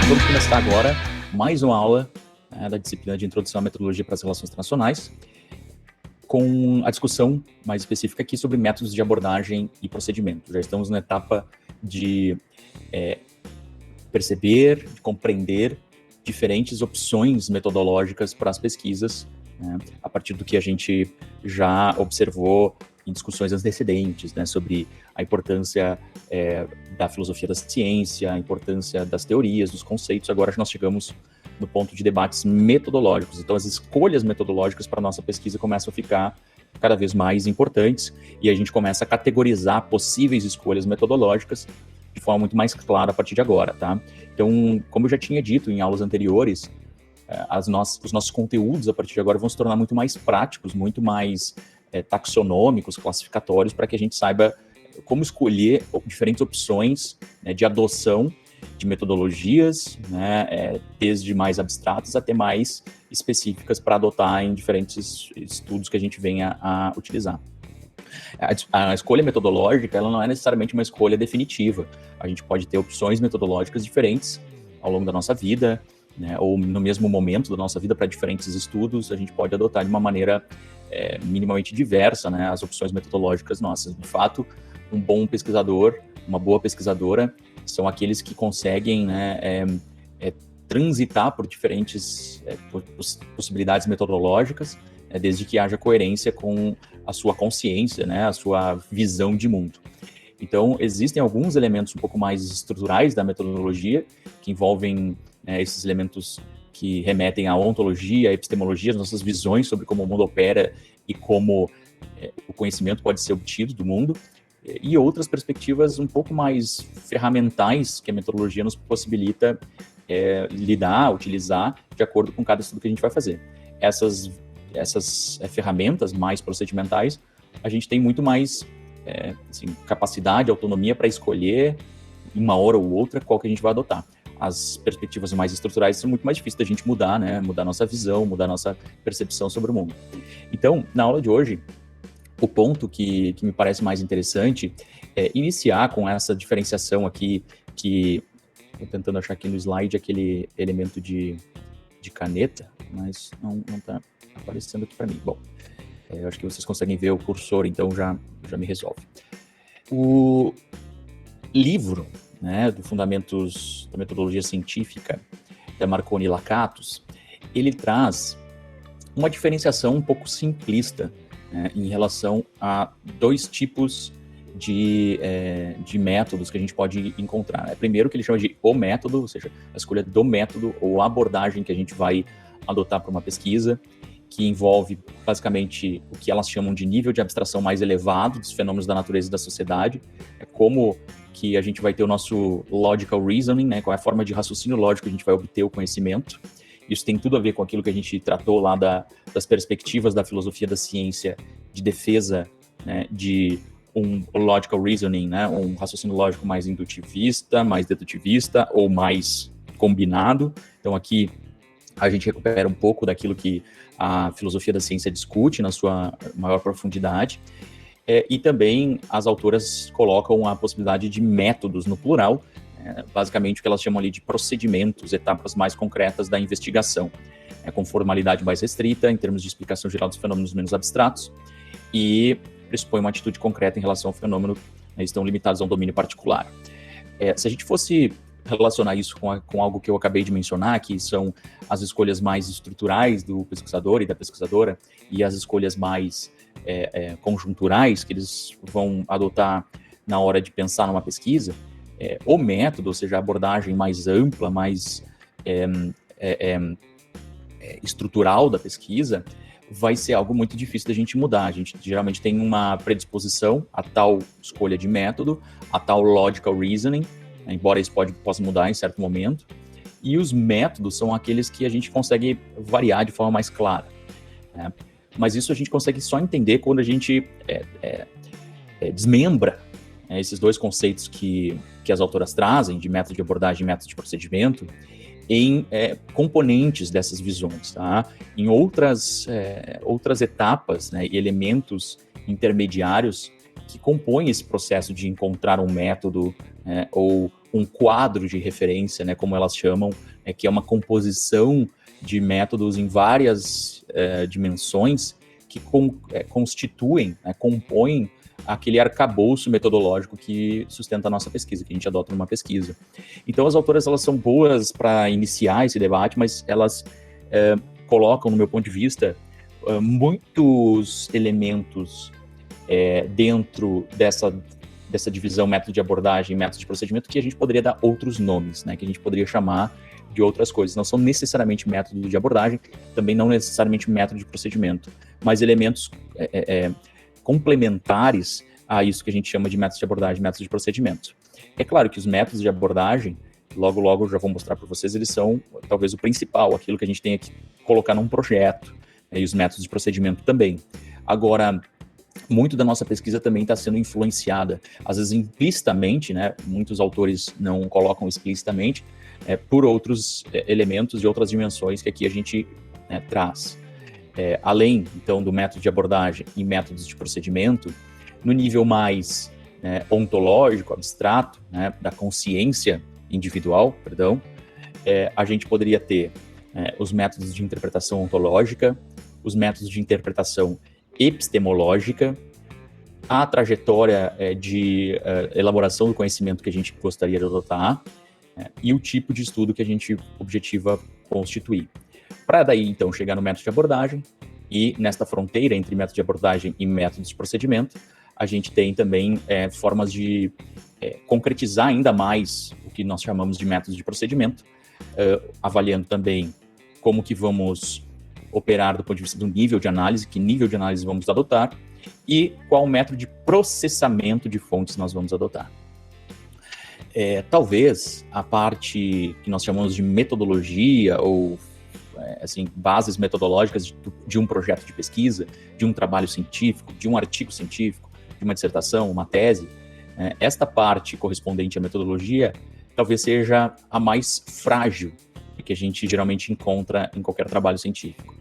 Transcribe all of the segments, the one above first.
Vamos começar agora mais uma aula da disciplina de Introdução à Metodologia para as Relações Internacionais, com a discussão mais específica aqui sobre métodos de abordagem e procedimento. Já estamos na etapa de perceber, de compreender diferentes opções metodológicas para as pesquisas, a partir do que a gente já observou em discussões antecedentes, sobre a importância da filosofia da ciência, a importância das teorias, dos conceitos. Agora nós chegamos no ponto de debates metodológicos. Então, as escolhas metodológicas para a nossa pesquisa começam a ficar cada vez mais importantes e a gente começa a categorizar possíveis escolhas metodológicas de forma muito mais clara a partir de agora, tá? Então, como eu já tinha dito em aulas anteriores, os nossos conteúdos a partir de agora vão se tornar muito mais práticos, muito mais taxonômicos, classificatórios, para que a gente saiba como escolher diferentes opções de adoção de metodologias, desde mais abstratas até mais específicas para adotar em diferentes estudos que a gente venha a utilizar. A escolha metodológica, ela não é necessariamente uma escolha definitiva. A gente pode ter opções metodológicas diferentes ao longo da nossa vida, ou no mesmo momento da nossa vida para diferentes estudos, a gente pode adotar de uma maneira minimamente diversa, as opções metodológicas nossas. De fato, um bom pesquisador, uma boa pesquisadora, são aqueles que conseguem transitar por diferentes possibilidades metodológicas, desde que haja coerência com a sua consciência, a sua visão de mundo. Então, existem alguns elementos um pouco mais estruturais da metodologia, que envolvem esses elementos que remetem à ontologia, à epistemologia, as nossas visões sobre como o mundo opera e como o conhecimento pode ser obtido do mundo, e outras perspectivas um pouco mais ferramentais que a metodologia nos possibilita utilizar de acordo com cada estudo que a gente vai fazer. Essas ferramentas mais procedimentais, a gente tem muito mais capacidade, autonomia para escolher uma hora ou outra qual que a gente vai adotar. As perspectivas mais estruturais são muito mais difíceis da gente mudar, mudar nossa visão, mudar nossa percepção sobre o mundo. Então, na aula de hoje, o ponto que me parece mais interessante é iniciar com essa diferenciação aqui, que estou tentando achar aqui no slide aquele elemento de caneta, mas não está aparecendo aqui para mim. Bom, eu acho que vocês conseguem ver o cursor, então já me resolve. O livro do Fundamentos da Metodologia Científica, da Marconi e Lakatos, ele traz uma diferenciação um pouco simplista em relação a dois tipos de métodos que a gente pode encontrar. Primeiro, que ele chama de o método, ou seja, a escolha do método ou a abordagem que a gente vai adotar para uma pesquisa, que envolve basicamente o que elas chamam de nível de abstração mais elevado dos fenômenos da natureza e da sociedade. É como que a gente vai ter o nosso logical reasoning, qual é a forma de raciocínio lógico que a gente vai obter o conhecimento. Isso tem tudo a ver com aquilo que a gente tratou lá das perspectivas da filosofia da ciência de defesa de um logical reasoning, um raciocínio lógico mais indutivista, mais dedutivista ou mais combinado. Então aqui a gente recupera um pouco daquilo que a filosofia da ciência discute na sua maior profundidade. E também as autoras colocam a possibilidade de métodos no plural, basicamente o que elas chamam ali de procedimentos, etapas mais concretas da investigação, com formalidade mais restrita, em termos de explicação geral dos fenômenos menos abstratos, e pressupõe uma atitude concreta em relação ao fenômeno, estão limitados a um domínio particular. Se a gente fosse relacionar isso com algo que eu acabei de mencionar, que são as escolhas mais estruturais do pesquisador e da pesquisadora, e as escolhas mais conjunturais que eles vão adotar na hora de pensar numa pesquisa, o método, ou seja, a abordagem mais ampla, mais estrutural da pesquisa, vai ser algo muito difícil da gente mudar. A gente geralmente tem uma predisposição a tal escolha de método, a tal logical reasoning, embora isso possa mudar em certo momento, e os métodos são aqueles que a gente consegue variar de forma mais clara. Mas isso a gente consegue só entender quando a gente desmembra esses dois conceitos que as autoras trazem, de método de abordagem e método de procedimento, em componentes dessas visões, tá? Em outras etapas e elementos intermediários que compõem esse processo de encontrar um método ou um quadro de referência, né, como elas chamam, que é uma composição de métodos em várias dimensões que constituem, compõem aquele arcabouço metodológico que sustenta a nossa pesquisa, que a gente adota numa pesquisa. Então, as autoras, elas são boas para iniciar esse debate, mas elas colocam, no meu ponto de vista, muitos elementos dentro dessa divisão método de abordagem e método de procedimento que a gente poderia dar outros nomes, né, que a gente poderia chamar de outras coisas. Não são necessariamente método de abordagem, também não necessariamente método de procedimento, mas elementos complementares a isso que a gente chama de método de abordagem, método de procedimento. É claro que os métodos de abordagem, logo eu já vou mostrar para vocês, eles são talvez o principal, aquilo que a gente tem que colocar num projeto, e os métodos de procedimento também. Agora, muito da nossa pesquisa também está sendo influenciada, às vezes implicitamente, né, muitos autores não colocam explicitamente, por outros elementos de outras dimensões que aqui a gente traz. Além, então, do método de abordagem e métodos de procedimento, no nível mais ontológico, abstrato, né, da consciência individual, a gente poderia ter os métodos de interpretação ontológica, os métodos de interpretação epistemológica, a trajetória de elaboração do conhecimento que a gente gostaria de adotar e o tipo de estudo que a gente objetiva constituir. Para daí, então, chegar no método de abordagem e nesta fronteira entre método de abordagem e métodos de procedimento, a gente tem também formas de concretizar ainda mais o que nós chamamos de métodos de procedimento, avaliando também como que vamos operar do ponto de vista do nível de análise, que nível de análise vamos adotar e qual método de processamento de fontes nós vamos adotar. Talvez a parte que nós chamamos de metodologia ou bases metodológicas de um projeto de pesquisa, de um trabalho científico, de um artigo científico, de uma dissertação, uma tese, esta parte correspondente à metodologia talvez seja a mais frágil que a gente geralmente encontra em qualquer trabalho científico.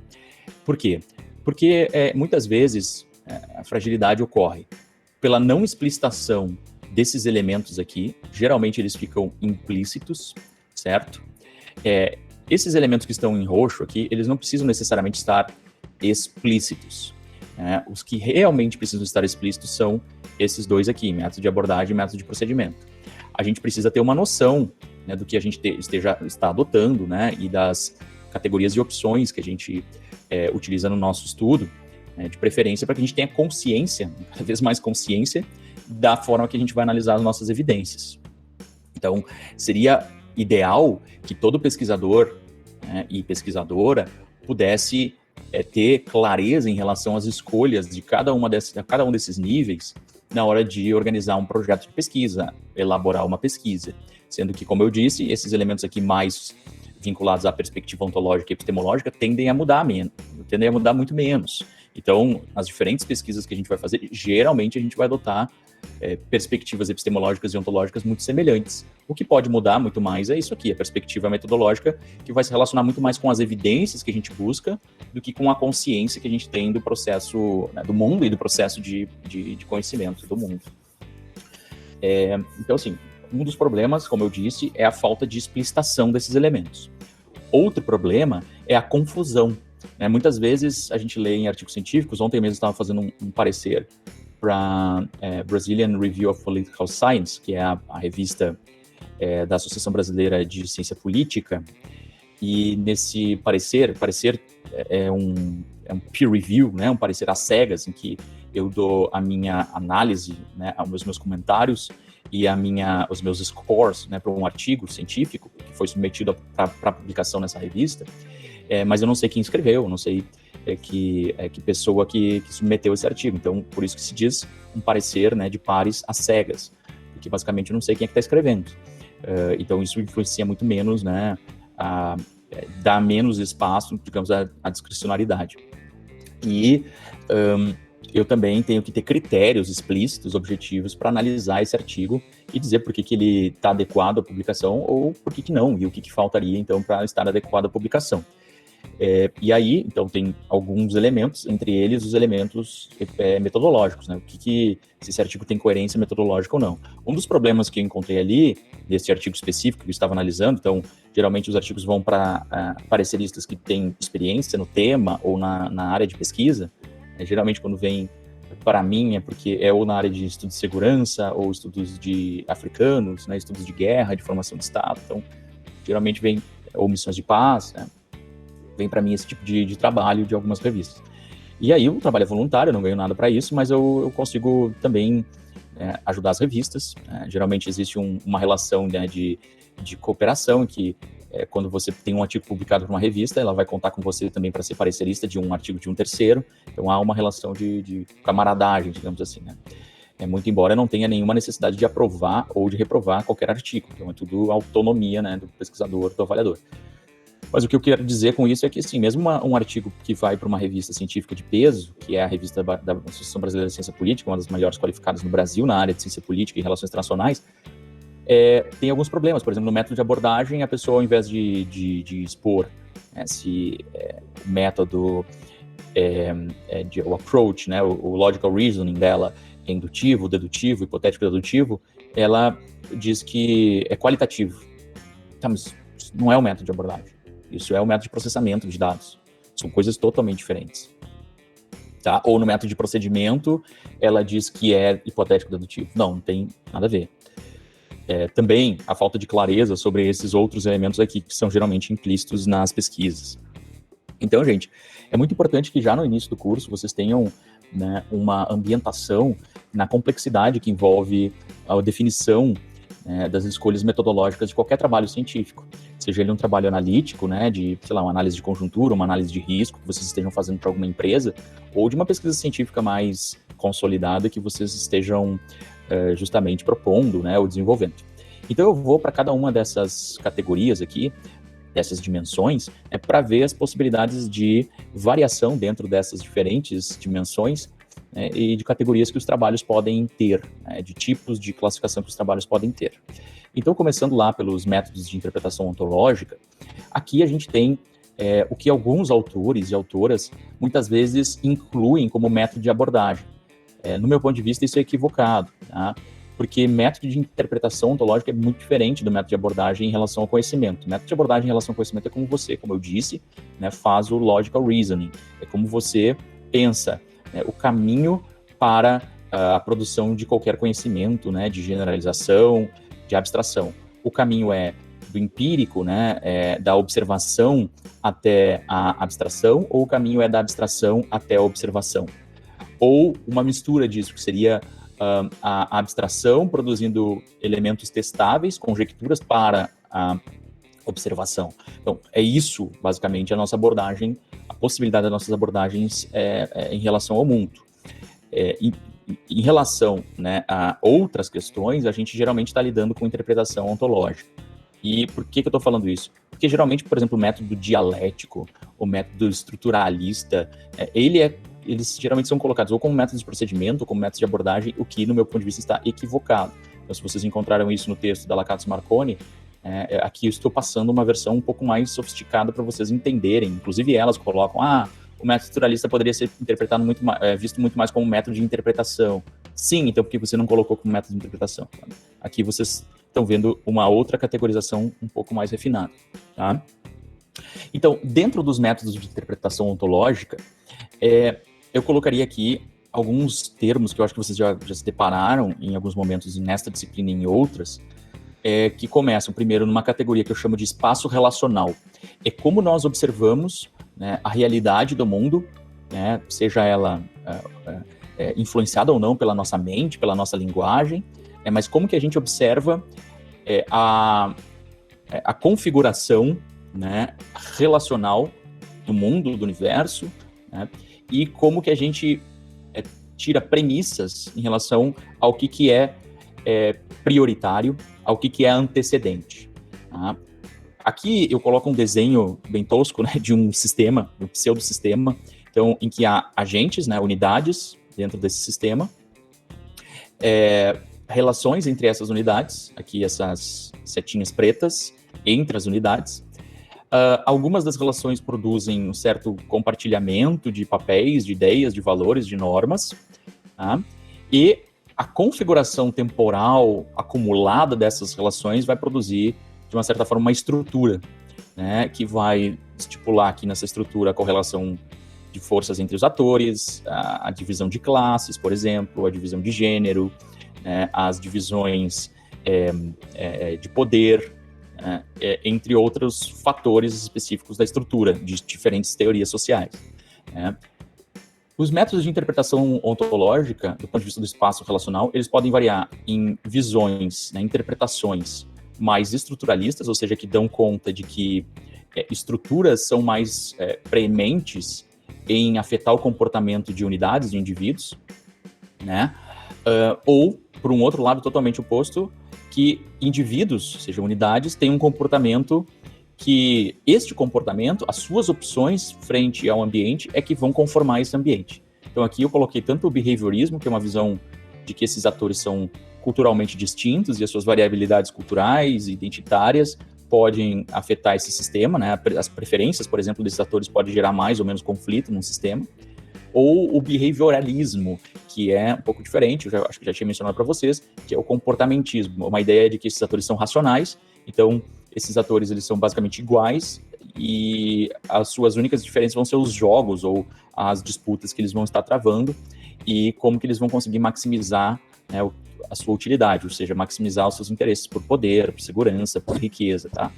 Por quê? Porque muitas vezes a fragilidade ocorre pela não explicitação desses elementos aqui, geralmente eles ficam implícitos, certo? Esses elementos que estão em roxo aqui, eles não precisam necessariamente estar explícitos. Os que realmente precisam estar explícitos são esses dois aqui, método de abordagem e método de procedimento. A gente precisa ter uma noção do que a gente está adotando, né, e das categorias e opções que a gente utiliza no nosso estudo, de preferência para que a gente tenha consciência, cada vez mais consciência, da forma que a gente vai analisar as nossas evidências. Então, seria ideal que todo pesquisador e pesquisadora pudesse ter clareza em relação às escolhas de cada um desses níveis na hora de organizar um projeto de pesquisa, elaborar uma pesquisa. Sendo que, como eu disse, esses elementos aqui mais vinculados à perspectiva ontológica e epistemológica tendem a mudar muito menos. Então, nas diferentes pesquisas que a gente vai fazer, geralmente a gente vai adotar perspectivas epistemológicas e ontológicas muito semelhantes. O que pode mudar muito mais é isso aqui, a perspectiva metodológica, que vai se relacionar muito mais com as evidências que a gente busca do que com a consciência que a gente tem do processo, do mundo e do processo de conhecimento do mundo. Então, assim, um dos problemas, como eu disse, é a falta de explicitação desses elementos. Outro problema é a confusão. Muitas vezes a gente lê em artigos científicos, ontem mesmo estava fazendo um parecer para Brazilian Review of Political Science, que é a revista da Associação Brasileira de Ciência Política, e nesse parecer é um peer review, um parecer às cegas, em que eu dou a minha análise, os meus comentários e os meus scores para um artigo científico que foi submetido para publicação nessa revista, mas eu não sei quem escreveu, eu não sei que pessoa que submeteu esse artigo. Então, por isso que se diz um parecer de pares às cegas, porque basicamente eu não sei quem é que está escrevendo. Então, isso influencia muito menos, dá menos espaço, digamos, à discricionariedade. E eu também tenho que ter critérios explícitos, objetivos, para analisar esse artigo e dizer por que ele está adequado à publicação ou por que não, e o que faltaria, então, para estar adequado à publicação. E aí, então, tem alguns elementos, entre eles os elementos metodológicos, né? Se esse artigo tem coerência metodológica ou não. Um dos problemas que eu encontrei ali, nesse artigo específico que eu estava analisando, então, geralmente os artigos vão para pareceristas que têm experiência no tema ou na área de pesquisa. Geralmente, quando vem para mim, é porque é ou na área de estudos de segurança, ou estudos de africanos, né? Estudos de guerra, de formação de Estado. Então, geralmente vem, ou missões de paz, né? Vem para mim esse tipo de trabalho de algumas revistas. E aí o trabalho é voluntário, eu não ganho nada para isso, mas eu consigo também ajudar as revistas. Geralmente existe uma relação, né, de cooperação, em que quando você tem um artigo publicado por uma revista, ela vai contar com você também para ser parecerista de um artigo de um terceiro. Então há uma relação de camaradagem, digamos assim, né? Muito embora não tenha nenhuma necessidade de aprovar ou de reprovar qualquer artigo. Então é tudo autonomia, né, do pesquisador, do avaliador. Mas o que eu quero dizer com isso é que, assim, mesmo um artigo que vai para uma revista científica de peso, que é a revista da Associação Brasileira de Ciência Política, uma das melhores qualificadas no Brasil na área de ciência política e relações internacionais, tem alguns problemas. Por exemplo, no método de abordagem, a pessoa, ao invés de expor se o método, o approach, né, o logical reasoning dela é indutivo, dedutivo, hipotético dedutivo, ela diz que é qualitativo. Tá, mas isso não é o método de abordagem. Isso é o método de processamento de dados. São coisas totalmente diferentes. Tá? Ou no método de procedimento, ela diz que é hipotético dedutivo. Não tem nada a ver. Também a falta de clareza sobre esses outros elementos aqui, que são geralmente implícitos nas pesquisas. Então, gente, é muito importante que já no início do curso vocês tenham, né, uma ambientação na complexidade que envolve a definição das escolhas metodológicas de qualquer trabalho científico, seja ele um trabalho analítico, né, de, sei lá, uma análise de conjuntura, uma análise de risco que vocês estejam fazendo para alguma empresa, ou de uma pesquisa científica mais consolidada que vocês estejam justamente propondo, né, ou desenvolvendo. Então eu vou para cada uma dessas categorias aqui, dessas dimensões, para ver as possibilidades de variação dentro dessas diferentes dimensões, e de categorias que os trabalhos podem ter, de tipos de classificação que os trabalhos podem ter. Então, começando lá pelos métodos de interpretação ontológica, aqui a gente tem o que alguns autores e autoras muitas vezes incluem como método de abordagem. No meu ponto de vista, isso é equivocado, tá? Porque método de interpretação ontológica é muito diferente do método de abordagem em relação ao conhecimento. O método de abordagem em relação ao conhecimento é como você, como eu disse, né, faz o logical reasoning. É como você pensa o caminho para a produção de qualquer conhecimento, né, de generalização, de abstração. O caminho é do empírico, né, da observação até a abstração, ou o caminho é da abstração até a observação. Ou uma mistura disso, que seria a abstração produzindo elementos testáveis, conjecturas para a observação. Então, é isso, basicamente, a nossa abordagem, a possibilidade das nossas abordagens em relação ao mundo. Em relação, né, a outras questões, a gente geralmente está lidando com interpretação ontológica. E por que eu estou falando isso? Porque geralmente, por exemplo, o método dialético, o método estruturalista, eles geralmente são colocados ou como método de procedimento, ou como método de abordagem, o que, no meu ponto de vista, está equivocado. Então, se vocês encontraram isso no texto da Lacazzi Marconi, aqui eu estou passando uma versão um pouco mais sofisticada para vocês entenderem. Inclusive, elas colocam, o método estruturalista poderia ser interpretado visto muito mais como método de interpretação. Sim, então por que você não colocou como método de interpretação? Aqui vocês estão vendo uma outra categorização um pouco mais refinada, tá? Então, dentro dos métodos de interpretação ontológica, eu colocaria aqui alguns termos que eu acho que vocês já se depararam em alguns momentos nesta disciplina e em outras, que começam primeiro numa categoria que eu chamo de espaço relacional. É como nós observamos, né, a realidade do mundo, né, seja ela influenciada ou não pela nossa mente, pela nossa linguagem, mas como que a gente observa a configuração, né, relacional do mundo, do universo, né, e como que a gente tira premissas em relação ao que é prioritário, ao que é antecedente. Tá? Aqui eu coloco um desenho bem tosco, né, de um sistema, um pseudosistema, então, em que há agentes, né, unidades dentro desse sistema, relações entre essas unidades, aqui essas setinhas pretas, entre as unidades, Algumas das relações produzem um certo compartilhamento de papéis, de ideias, de valores, de normas, tá? E a configuração temporal acumulada dessas relações vai produzir, de uma certa forma, uma estrutura, né, que vai estipular aqui nessa estrutura a correlação de forças entre os atores, a divisão de classes, por exemplo, a divisão de gênero, as divisões de poder, entre outros fatores específicos da estrutura de diferentes teorias sociais. Os métodos de interpretação ontológica, do ponto de vista do espaço relacional, eles podem variar em visões, interpretações mais estruturalistas, ou seja, que dão conta de que estruturas são mais preementes em afetar o comportamento de unidades, de indivíduos, né? Ou, por um outro lado totalmente oposto, que indivíduos, ou seja, unidades, têm um comportamento que este comportamento, as suas opções frente ao ambiente é que vão conformar esse ambiente. Então aqui eu coloquei tanto o behaviorismo, que é uma visão de que esses atores são culturalmente distintos e as suas variabilidades culturais e identitárias podem afetar esse sistema, né? As preferências, por exemplo, desses atores podem gerar mais ou menos conflito num sistema. Ou o behavioralismo, que é um pouco diferente, acho que já tinha mencionado para vocês, que é o comportamentismo, uma ideia de que esses atores são racionais, então esses atores eles são basicamente iguais e as suas únicas diferenças vão ser os jogos ou as disputas que eles vão estar travando e como que eles vão conseguir maximizar, né, a sua utilidade, ou seja, maximizar os seus interesses por poder, por segurança, por riqueza, tá?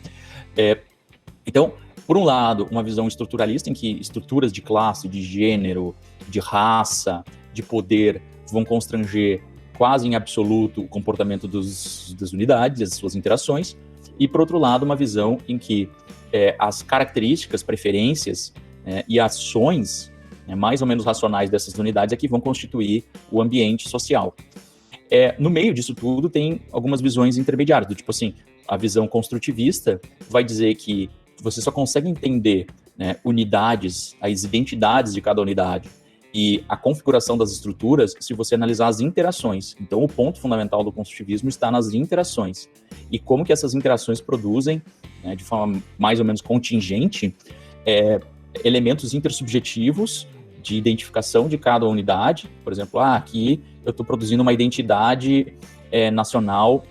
Então, por um lado, uma visão estruturalista em que estruturas de classe, de gênero, de raça, de poder vão constranger quase em absoluto o comportamento das unidades, as suas interações, e por outro lado, uma visão em que as características, preferências e ações mais ou menos racionais dessas unidades é que vão constituir o ambiente social. No meio disso tudo tem algumas visões intermediárias, do tipo assim, a visão construtivista vai dizer que você só consegue entender unidades, as identidades de cada unidade e a configuração das estruturas se você analisar as interações. Então, o ponto fundamental do construtivismo está nas interações. E como que essas interações produzem, de forma mais ou menos contingente, elementos intersubjetivos de identificação de cada unidade. Por exemplo, aqui eu estou produzindo uma identidade nacional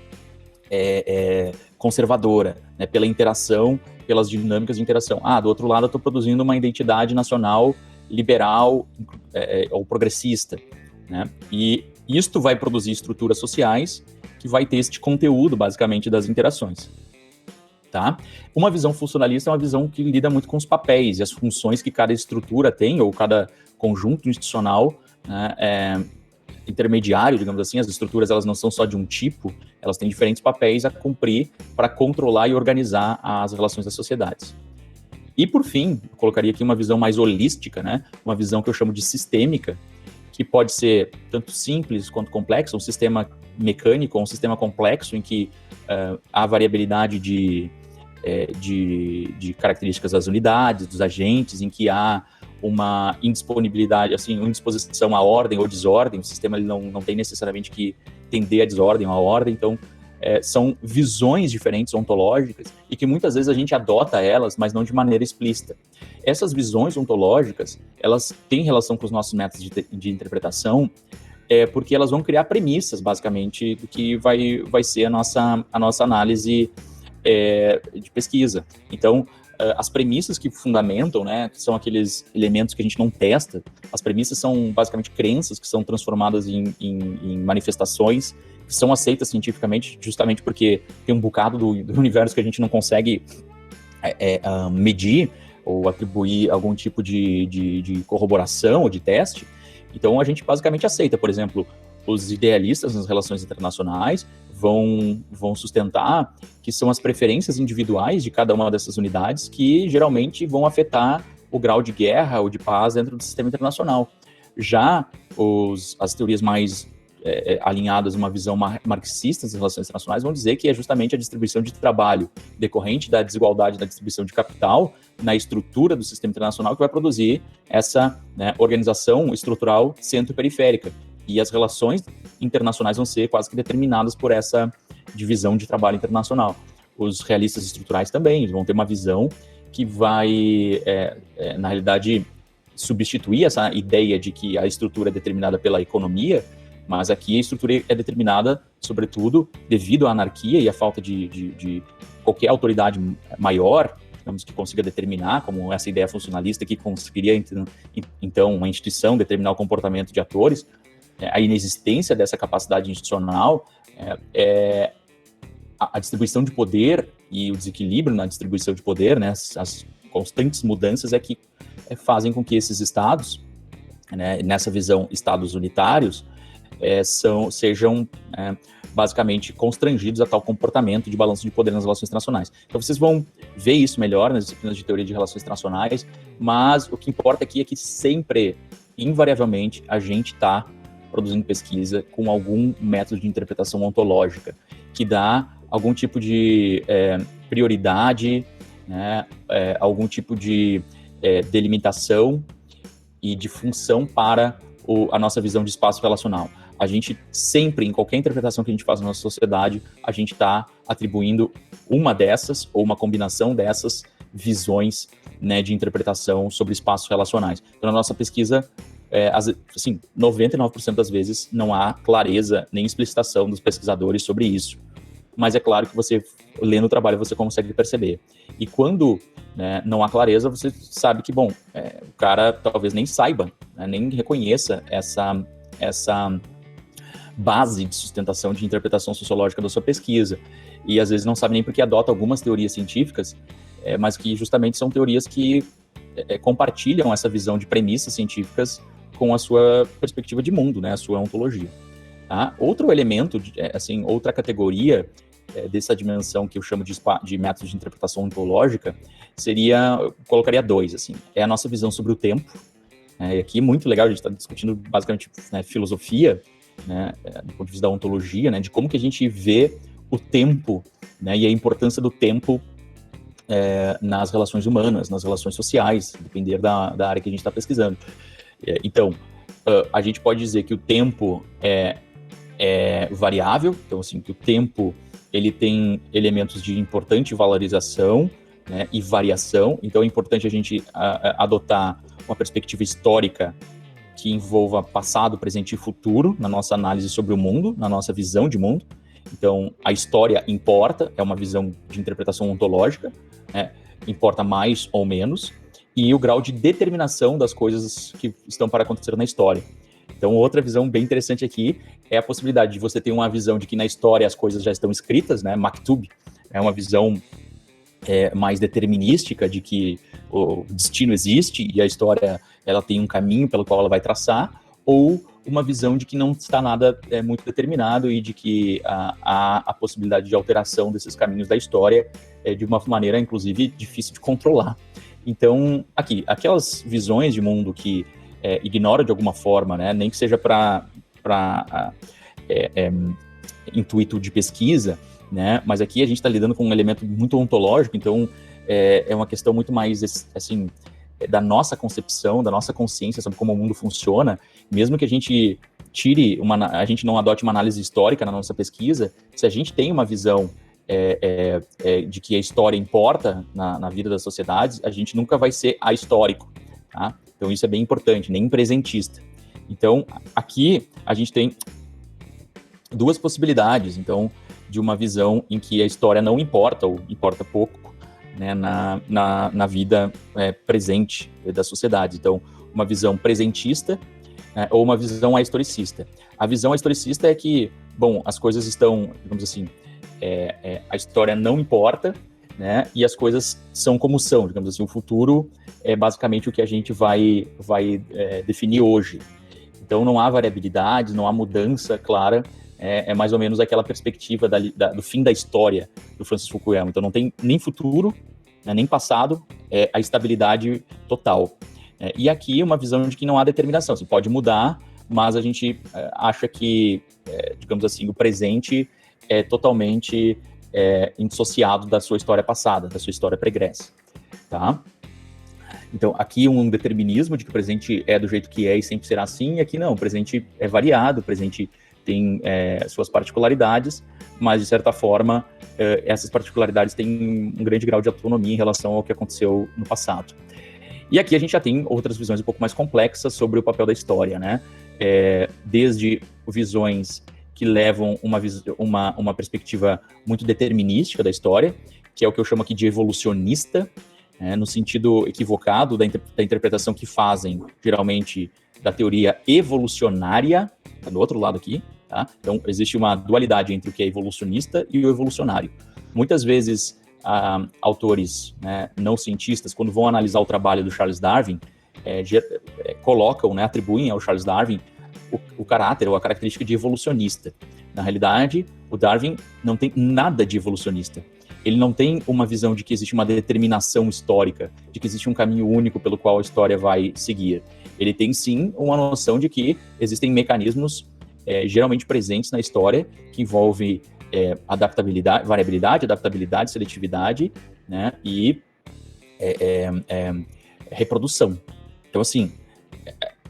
conservadora, pela interação, pelas dinâmicas de interação. Do outro lado, eu estou produzindo uma identidade nacional liberal ou progressista, né? E isto vai produzir estruturas sociais que vai ter este conteúdo, basicamente, das interações. Tá? Uma visão funcionalista é uma visão que lida muito com os papéis e as funções que cada estrutura tem, ou cada conjunto institucional, né, intermediário, digamos assim. As estruturas elas não são só de um tipo, elas têm diferentes papéis a cumprir para controlar e organizar as relações das sociedades. E, por fim, eu colocaria aqui uma visão mais holística, né, uma visão que eu chamo de sistêmica, que pode ser tanto simples quanto complexo, um sistema mecânico ou um sistema complexo em que há variabilidade de características das unidades, dos agentes, em que há uma indisponibilidade, assim, uma indisposição à ordem ou desordem. O sistema ele não tem necessariamente que tender à desordem ou à ordem, então são visões diferentes ontológicas e que muitas vezes a gente adota elas, mas não de maneira explícita. Essas visões ontológicas, elas têm relação com os nossos métodos de interpretação, porque elas vão criar premissas, basicamente, do que vai ser a nossa análise de pesquisa. Então, as premissas que fundamentam, né, que são aqueles elementos que a gente não testa, as premissas são basicamente crenças que são transformadas em manifestações que são aceitas cientificamente, justamente porque tem um bocado do universo que a gente não consegue medir ou atribuir algum tipo de corroboração ou de teste. Então, a gente basicamente aceita. Por exemplo, os idealistas nas relações internacionais vão sustentar que são as preferências individuais de cada uma dessas unidades que geralmente vão afetar o grau de guerra ou de paz dentro do sistema internacional. Já as teorias mais alinhadas a uma visão marxista das relações internacionais vão dizer que é justamente a distribuição de trabalho decorrente da desigualdade da distribuição de capital na estrutura do sistema internacional que vai produzir essa organização estrutural centro-periférica. E as relações internacionais vão ser quase que determinadas por essa divisão de trabalho internacional. Os realistas estruturais também vão ter uma visão que vai, na realidade, substituir essa ideia de que a estrutura é determinada pela economia, mas aqui a estrutura é determinada, sobretudo, devido à anarquia e à falta de qualquer autoridade maior, digamos, que consiga determinar, como essa ideia funcionalista que conseguiria, então, uma instituição determinar o comportamento de atores. A inexistência dessa capacidade institucional, a distribuição de poder e o desequilíbrio na distribuição de poder, né, as constantes mudanças que fazem com que esses estados, né, nessa visão estados unitários, sejam basicamente constrangidos a tal comportamento de balanço de poder nas relações internacionais. Então vocês vão ver isso melhor nas disciplinas de teoria de relações internacionais, mas o que importa aqui é que sempre, invariavelmente, a gente está produzindo pesquisa com algum método de interpretação ontológica, que dá algum tipo de prioridade, né, algum tipo de delimitação e de função para a nossa visão de espaço relacional. A gente sempre, em qualquer interpretação que a gente faz na nossa sociedade, a gente está atribuindo uma dessas, ou uma combinação dessas visões, né, de interpretação sobre espaços relacionais. Então, na nossa pesquisa, assim, 99% das vezes não há clareza nem explicitação dos pesquisadores sobre isso. Mas é claro que você, lendo o trabalho, você consegue perceber. E quando, né, não há clareza, você sabe que, bom, o cara talvez nem saiba, né, nem reconheça essa base de sustentação de interpretação sociológica da sua pesquisa. E às vezes não sabe nem porque adota algumas teorias científicas, mas que justamente são teorias que compartilham essa visão de premissas científicas com a sua perspectiva de mundo, né, a sua ontologia. Tá? Outro elemento, assim, outra categoria dessa dimensão que eu chamo de métodos de interpretação ontológica eu colocaria dois, assim, é a nossa visão sobre o tempo, e aqui é muito legal, a gente está discutindo basicamente, né, filosofia, né, do ponto de vista da ontologia, né, de como que a gente vê o tempo, né, e a importância do tempo nas relações humanas, nas relações sociais, depender da área que a gente está pesquisando. Então, a gente pode dizer que o tempo é variável, então assim, que o tempo ele tem elementos de importante valorização, né, e variação, então é importante a gente adotar uma perspectiva histórica que envolva passado, presente e futuro na nossa análise sobre o mundo, na nossa visão de mundo. Então, a história importa, é uma visão de interpretação ontológica, né, importa mais ou menos, e o grau de determinação das coisas que estão para acontecer na história. Então, outra visão bem interessante aqui é a possibilidade de você ter uma visão de que na história as coisas já estão escritas, né? Maktub é uma visão mais determinística de que o destino existe e a história ela tem um caminho pelo qual ela vai traçar, ou uma visão de que não está nada muito determinado e de que há a possibilidade de alteração desses caminhos da história de uma maneira, inclusive, difícil de controlar. Então, aquelas visões de mundo que ignora de alguma forma, né, nem que seja para intuito de pesquisa, né, mas aqui a gente está lidando com um elemento muito ontológico, então é uma questão muito mais, assim, da nossa concepção, da nossa consciência sobre como o mundo funciona, mesmo que a gente a gente não adote uma análise histórica na nossa pesquisa, se a gente tem uma visão de que a história importa na vida das sociedades, a gente nunca vai ser ahistórico, tá? Então isso é bem importante, nem presentista. Então aqui a gente tem duas possibilidades, então, de uma visão em que a história não importa, ou importa pouco, né, na vida presente da sociedade. Então, uma visão presentista, né, ou uma visão ahistoricista. A visão ahistoricista é que, bom, as coisas estão, digamos assim, a história não importa, né, e as coisas são como são, digamos assim, o futuro é basicamente o que a gente vai definir hoje. Então não há variabilidade, não há mudança clara, é mais ou menos aquela perspectiva do fim da história do Francis Fukuyama. Então não tem nem futuro, né, nem passado, a estabilidade total. E aqui uma visão de que não há determinação, assim, pode mudar, mas a gente acha que, digamos assim, o presente é totalmente indissociado da sua história passada, da sua história pregressa, tá? Então, aqui um determinismo de que o presente é do jeito que é e sempre será assim, e aqui não, o presente é variado, o presente tem suas particularidades, mas, de certa forma, essas particularidades têm um grande grau de autonomia em relação ao que aconteceu no passado. E aqui a gente já tem outras visões um pouco mais complexas sobre o papel da história, né? Desde visões que levam uma perspectiva muito determinística da história, que é o que eu chamo aqui de evolucionista, no sentido equivocado da interpretação que fazem, geralmente, da teoria evolucionária, tá do outro lado aqui, tá? Então, existe uma dualidade entre o que é evolucionista e o evolucionário. Muitas vezes, autores, né, não cientistas, quando vão analisar o trabalho do Charles Darwin, colocam, né, atribuem ao Charles Darwin o caráter ou a característica de evolucionista. Na realidade, o Darwin não tem nada de evolucionista. Ele não tem uma visão de que existe uma determinação histórica, de que existe um caminho único pelo qual a história vai seguir. Ele tem, sim, uma noção de que existem mecanismos geralmente presentes na história, que envolvem adaptabilidade, variabilidade, adaptabilidade, seletividade, né, e reprodução. Então, assim,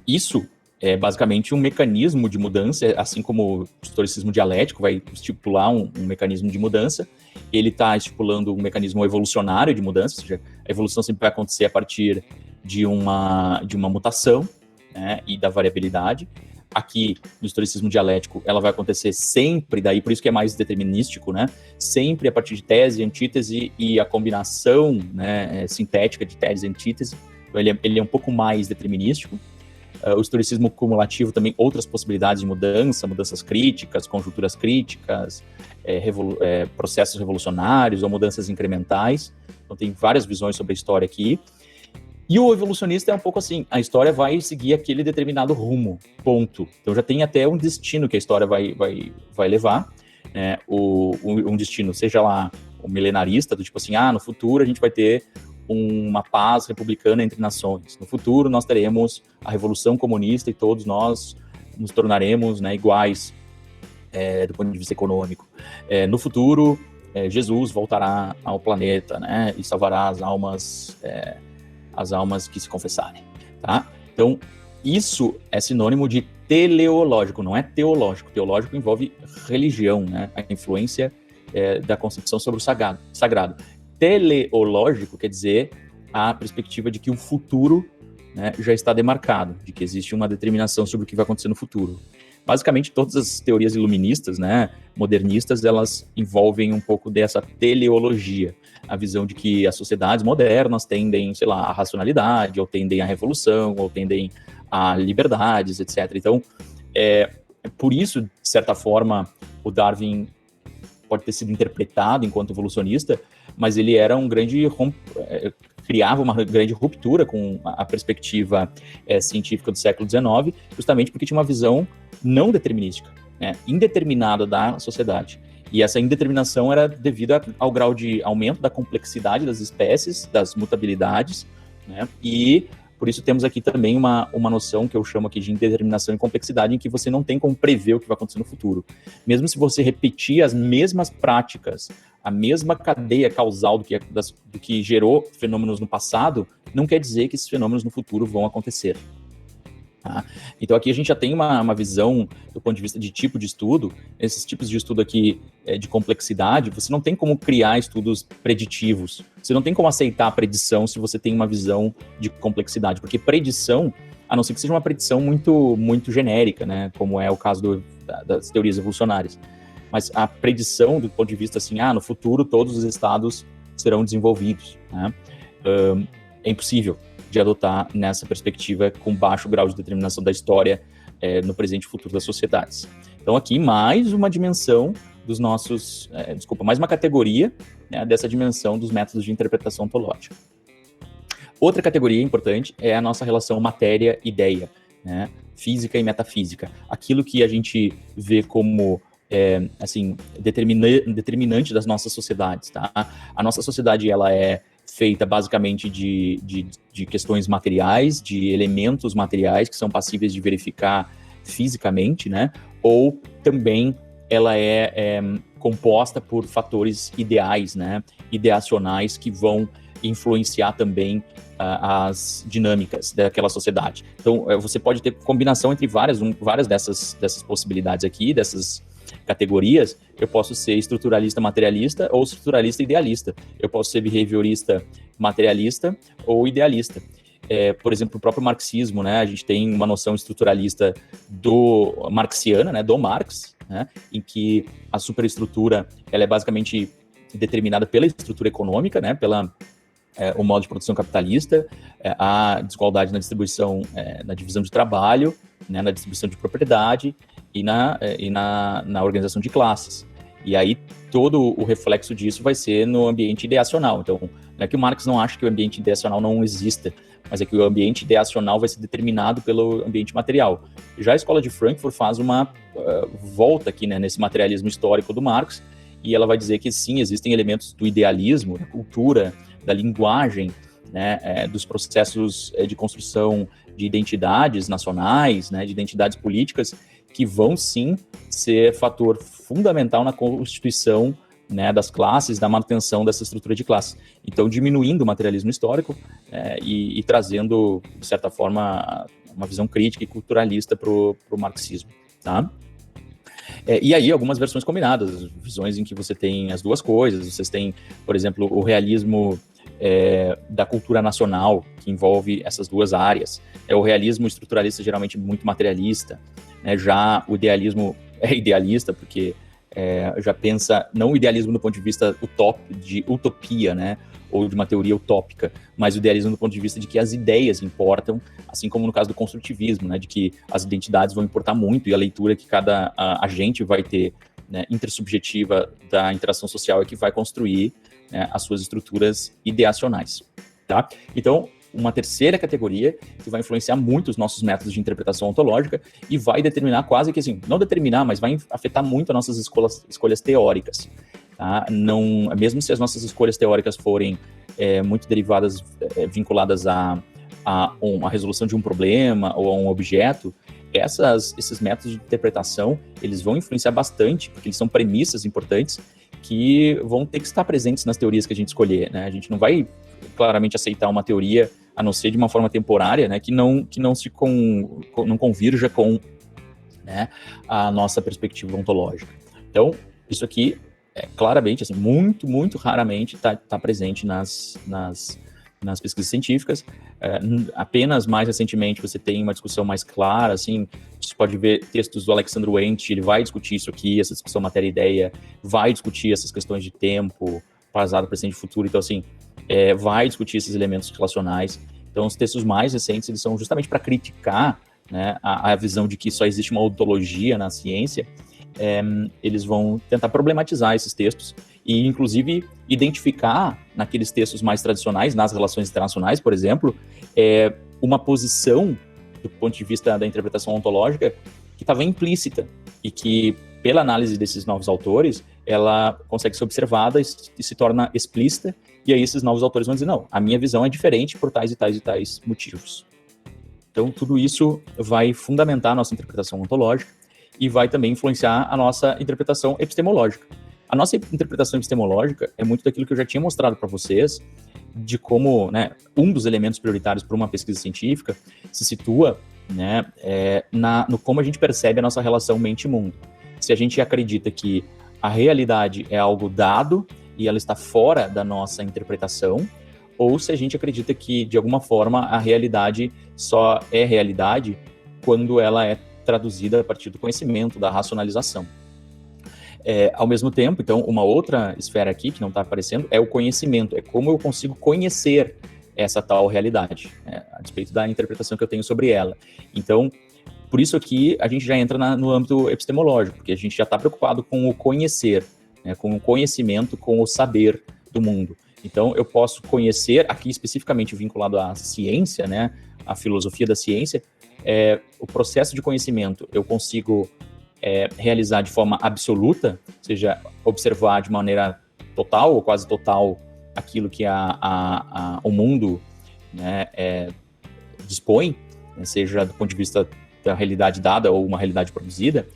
isso é basicamente um mecanismo de mudança, assim como o historicismo dialético vai estipular um mecanismo de mudança, ele está estipulando um mecanismo evolucionário de mudança, ou seja, a evolução sempre vai acontecer a partir de uma mutação, né, e da variabilidade. Aqui, no historicismo dialético, ela vai acontecer sempre, daí por isso que é mais determinístico, né, sempre a partir de tese, antítese e a combinação, né, sintética de tese e antítese. Então ele é um pouco mais determinístico. O historicismo cumulativo também, outras possibilidades de mudanças críticas, conjunturas críticas, processos revolucionários ou mudanças incrementais. Então tem várias visões sobre a história aqui. E o evolucionista é um pouco assim, a história vai seguir aquele determinado rumo, ponto. Então já tem até um destino que a história vai levar, né? Um destino, seja lá o milenarista, do tipo assim, no futuro a gente vai ter uma paz republicana entre nações. No futuro, nós teremos a Revolução Comunista e todos nós nos tornaremos, né, iguais do ponto de vista econômico. No futuro, Jesus voltará ao planeta, né, e salvará as almas que se confessarem. Tá? Então, isso é sinônimo de teleológico, não é teológico. Teológico envolve religião, né, a influência da concepção sobre o sagrado. Teleológico quer dizer a perspectiva de que o futuro, né, já está demarcado, de que existe uma determinação sobre o que vai acontecer no futuro. Basicamente, todas as teorias iluministas, né, modernistas, elas envolvem um pouco dessa teleologia, a visão de que as sociedades modernas tendem, sei lá, à racionalidade, ou tendem à revolução, ou tendem a liberdades, etc. Então, por isso, de certa forma, o Darwin pode ter sido interpretado enquanto evolucionista, mas ele era criava uma grande ruptura com a perspectiva científica do século XIX, justamente porque tinha uma visão não determinística, né, indeterminada da sociedade. E essa indeterminação era devido ao grau de aumento da complexidade das espécies, das mutabilidades, né, e por isso temos aqui também uma noção que eu chamo aqui de indeterminação e complexidade, em que você não tem como prever o que vai acontecer no futuro. Mesmo se você repetir as mesmas práticas, a mesma cadeia causal do que gerou fenômenos no passado, não quer dizer que esses fenômenos no futuro vão acontecer. Tá? Então aqui a gente já tem uma visão do ponto de vista de tipo de estudo. Esses tipos de estudo aqui de complexidade, você não tem como criar estudos preditivos, você não tem como aceitar a predição se você tem uma visão de complexidade, porque predição, a não ser que seja uma predição muito, muito genérica, né, como é o caso das teorias evolucionárias, mas a predição do ponto de vista assim, no futuro todos os estados serão desenvolvidos, né, é impossível de adotar nessa perspectiva com baixo grau de determinação da história no presente e futuro das sociedades. Então aqui mais uma dimensão dos nossos, mais uma categoria, né, dessa dimensão dos métodos de interpretação ontológica. Outra categoria importante é a nossa relação matéria-ideia, né, física e metafísica. Aquilo que a gente vê como determinante das nossas sociedades. Tá? A nossa sociedade ela é feita basicamente de questões materiais, de elementos materiais que são passíveis de verificar fisicamente, né? Ou também ela é composta por fatores ideais, né? Ideacionais que vão influenciar também as dinâmicas daquela sociedade. Então, você pode ter combinação entre várias dessas possibilidades aqui, dessas categorias, eu posso ser estruturalista materialista ou estruturalista idealista. Eu posso ser behaviorista materialista ou idealista. Por exemplo, o próprio marxismo, né? A gente tem uma noção estruturalista do marxiana, né? Do Marx, né? Em que a superestrutura ela é basicamente determinada pela estrutura econômica, né? O modo de produção capitalista, a desigualdade na distribuição, na divisão de trabalho, né? Na distribuição de propriedade e na organização de classes. E aí todo o reflexo disso vai ser no ambiente ideacional. Então, não é que o Marx não acha que o ambiente ideacional não exista, mas é que o ambiente ideacional vai ser determinado pelo ambiente material. Já a escola de Frankfurt faz uma volta aqui, né, nesse materialismo histórico do Marx, e ela vai dizer que sim, existem elementos do idealismo, da cultura, da linguagem, né, dos processos de construção de identidades nacionais, né, de identidades políticas, que vão sim ser fator fundamental na constituição, né, das classes, da manutenção dessa estrutura de classe. Então, diminuindo o materialismo histórico e trazendo, de certa forma, uma visão crítica e culturalista para o marxismo, tá? E aí, algumas versões combinadas, visões em que você tem as duas coisas. Vocês têm, por exemplo, o realismo da cultura nacional, que envolve essas duas áreas. O realismo estruturalista, geralmente muito materialista, né? Já o idealismo é idealista, porque já pensa, não o idealismo do ponto de vista de utopia, né, ou de uma teoria utópica, mas o idealismo do ponto de vista de que as ideias importam, assim como no caso do construtivismo, né, de que as identidades vão importar muito e a leitura que cada agente vai ter, né, intersubjetiva da interação social é que vai construir, né, as suas estruturas ideacionais, tá? Então, uma terceira categoria que vai influenciar muito os nossos métodos de interpretação ontológica e vai determinar quase que assim, não determinar, mas vai afetar muito as nossas escolhas teóricas, tá? Não, mesmo se as nossas escolhas teóricas forem muito derivadas, vinculadas a uma resolução de um problema ou a um objeto, esses métodos de interpretação, eles vão influenciar bastante, porque eles são premissas importantes que vão ter que estar presentes nas teorias que a gente escolher, né? A gente não vai claramente aceitar uma teoria, a não ser de uma forma temporária, né, que não convirja com, né, a nossa perspectiva ontológica. Então, isso aqui, claramente, assim, muito, muito raramente está presente nas pesquisas científicas. Apenas mais recentemente você tem uma discussão mais clara, assim, você pode ver textos do Alexander Wente, ele vai discutir isso aqui, essa discussão matéria-ideia, vai discutir essas questões de tempo, passado, presente e futuro, então, assim, vai discutir esses elementos relacionais. Então, os textos mais recentes, eles são justamente para criticar, né, a visão de que só existe uma ontologia na ciência. Eles vão tentar problematizar esses textos e, inclusive, identificar naqueles textos mais tradicionais, nas relações internacionais, por exemplo, uma posição, do ponto de vista da interpretação ontológica, que estava implícita e que, pela análise desses novos autores, ela consegue ser observada e se torna explícita, e aí esses novos autores vão dizer, não, a minha visão é diferente por tais e tais e tais motivos. Então, tudo isso vai fundamentar a nossa interpretação ontológica e vai também influenciar a nossa interpretação epistemológica. A nossa interpretação epistemológica é muito daquilo que eu já tinha mostrado para vocês, de como, né, um dos elementos prioritários para uma pesquisa científica se situa, né, no como a gente percebe a nossa relação mente-mundo. Se a gente acredita que a realidade é algo dado e ela está fora da nossa interpretação, ou se a gente acredita que, de alguma forma, a realidade só é realidade quando ela é traduzida a partir do conhecimento, da racionalização. Ao mesmo tempo, então, uma outra esfera aqui, que não está aparecendo, é o conhecimento, é como eu consigo conhecer essa tal realidade, a despeito da interpretação que eu tenho sobre ela. Então, por isso aqui a gente já entra no âmbito epistemológico, porque a gente já está preocupado com o conhecer, né, com o conhecimento, com o saber do mundo. Então, eu posso conhecer, aqui especificamente vinculado à ciência, né, à filosofia da ciência, o processo de conhecimento eu consigo realizar de forma absoluta, ou seja, observar de maneira total ou quase total aquilo que o mundo, né, dispõe, né, seja do ponto de vista da realidade dada ou uma realidade produzida,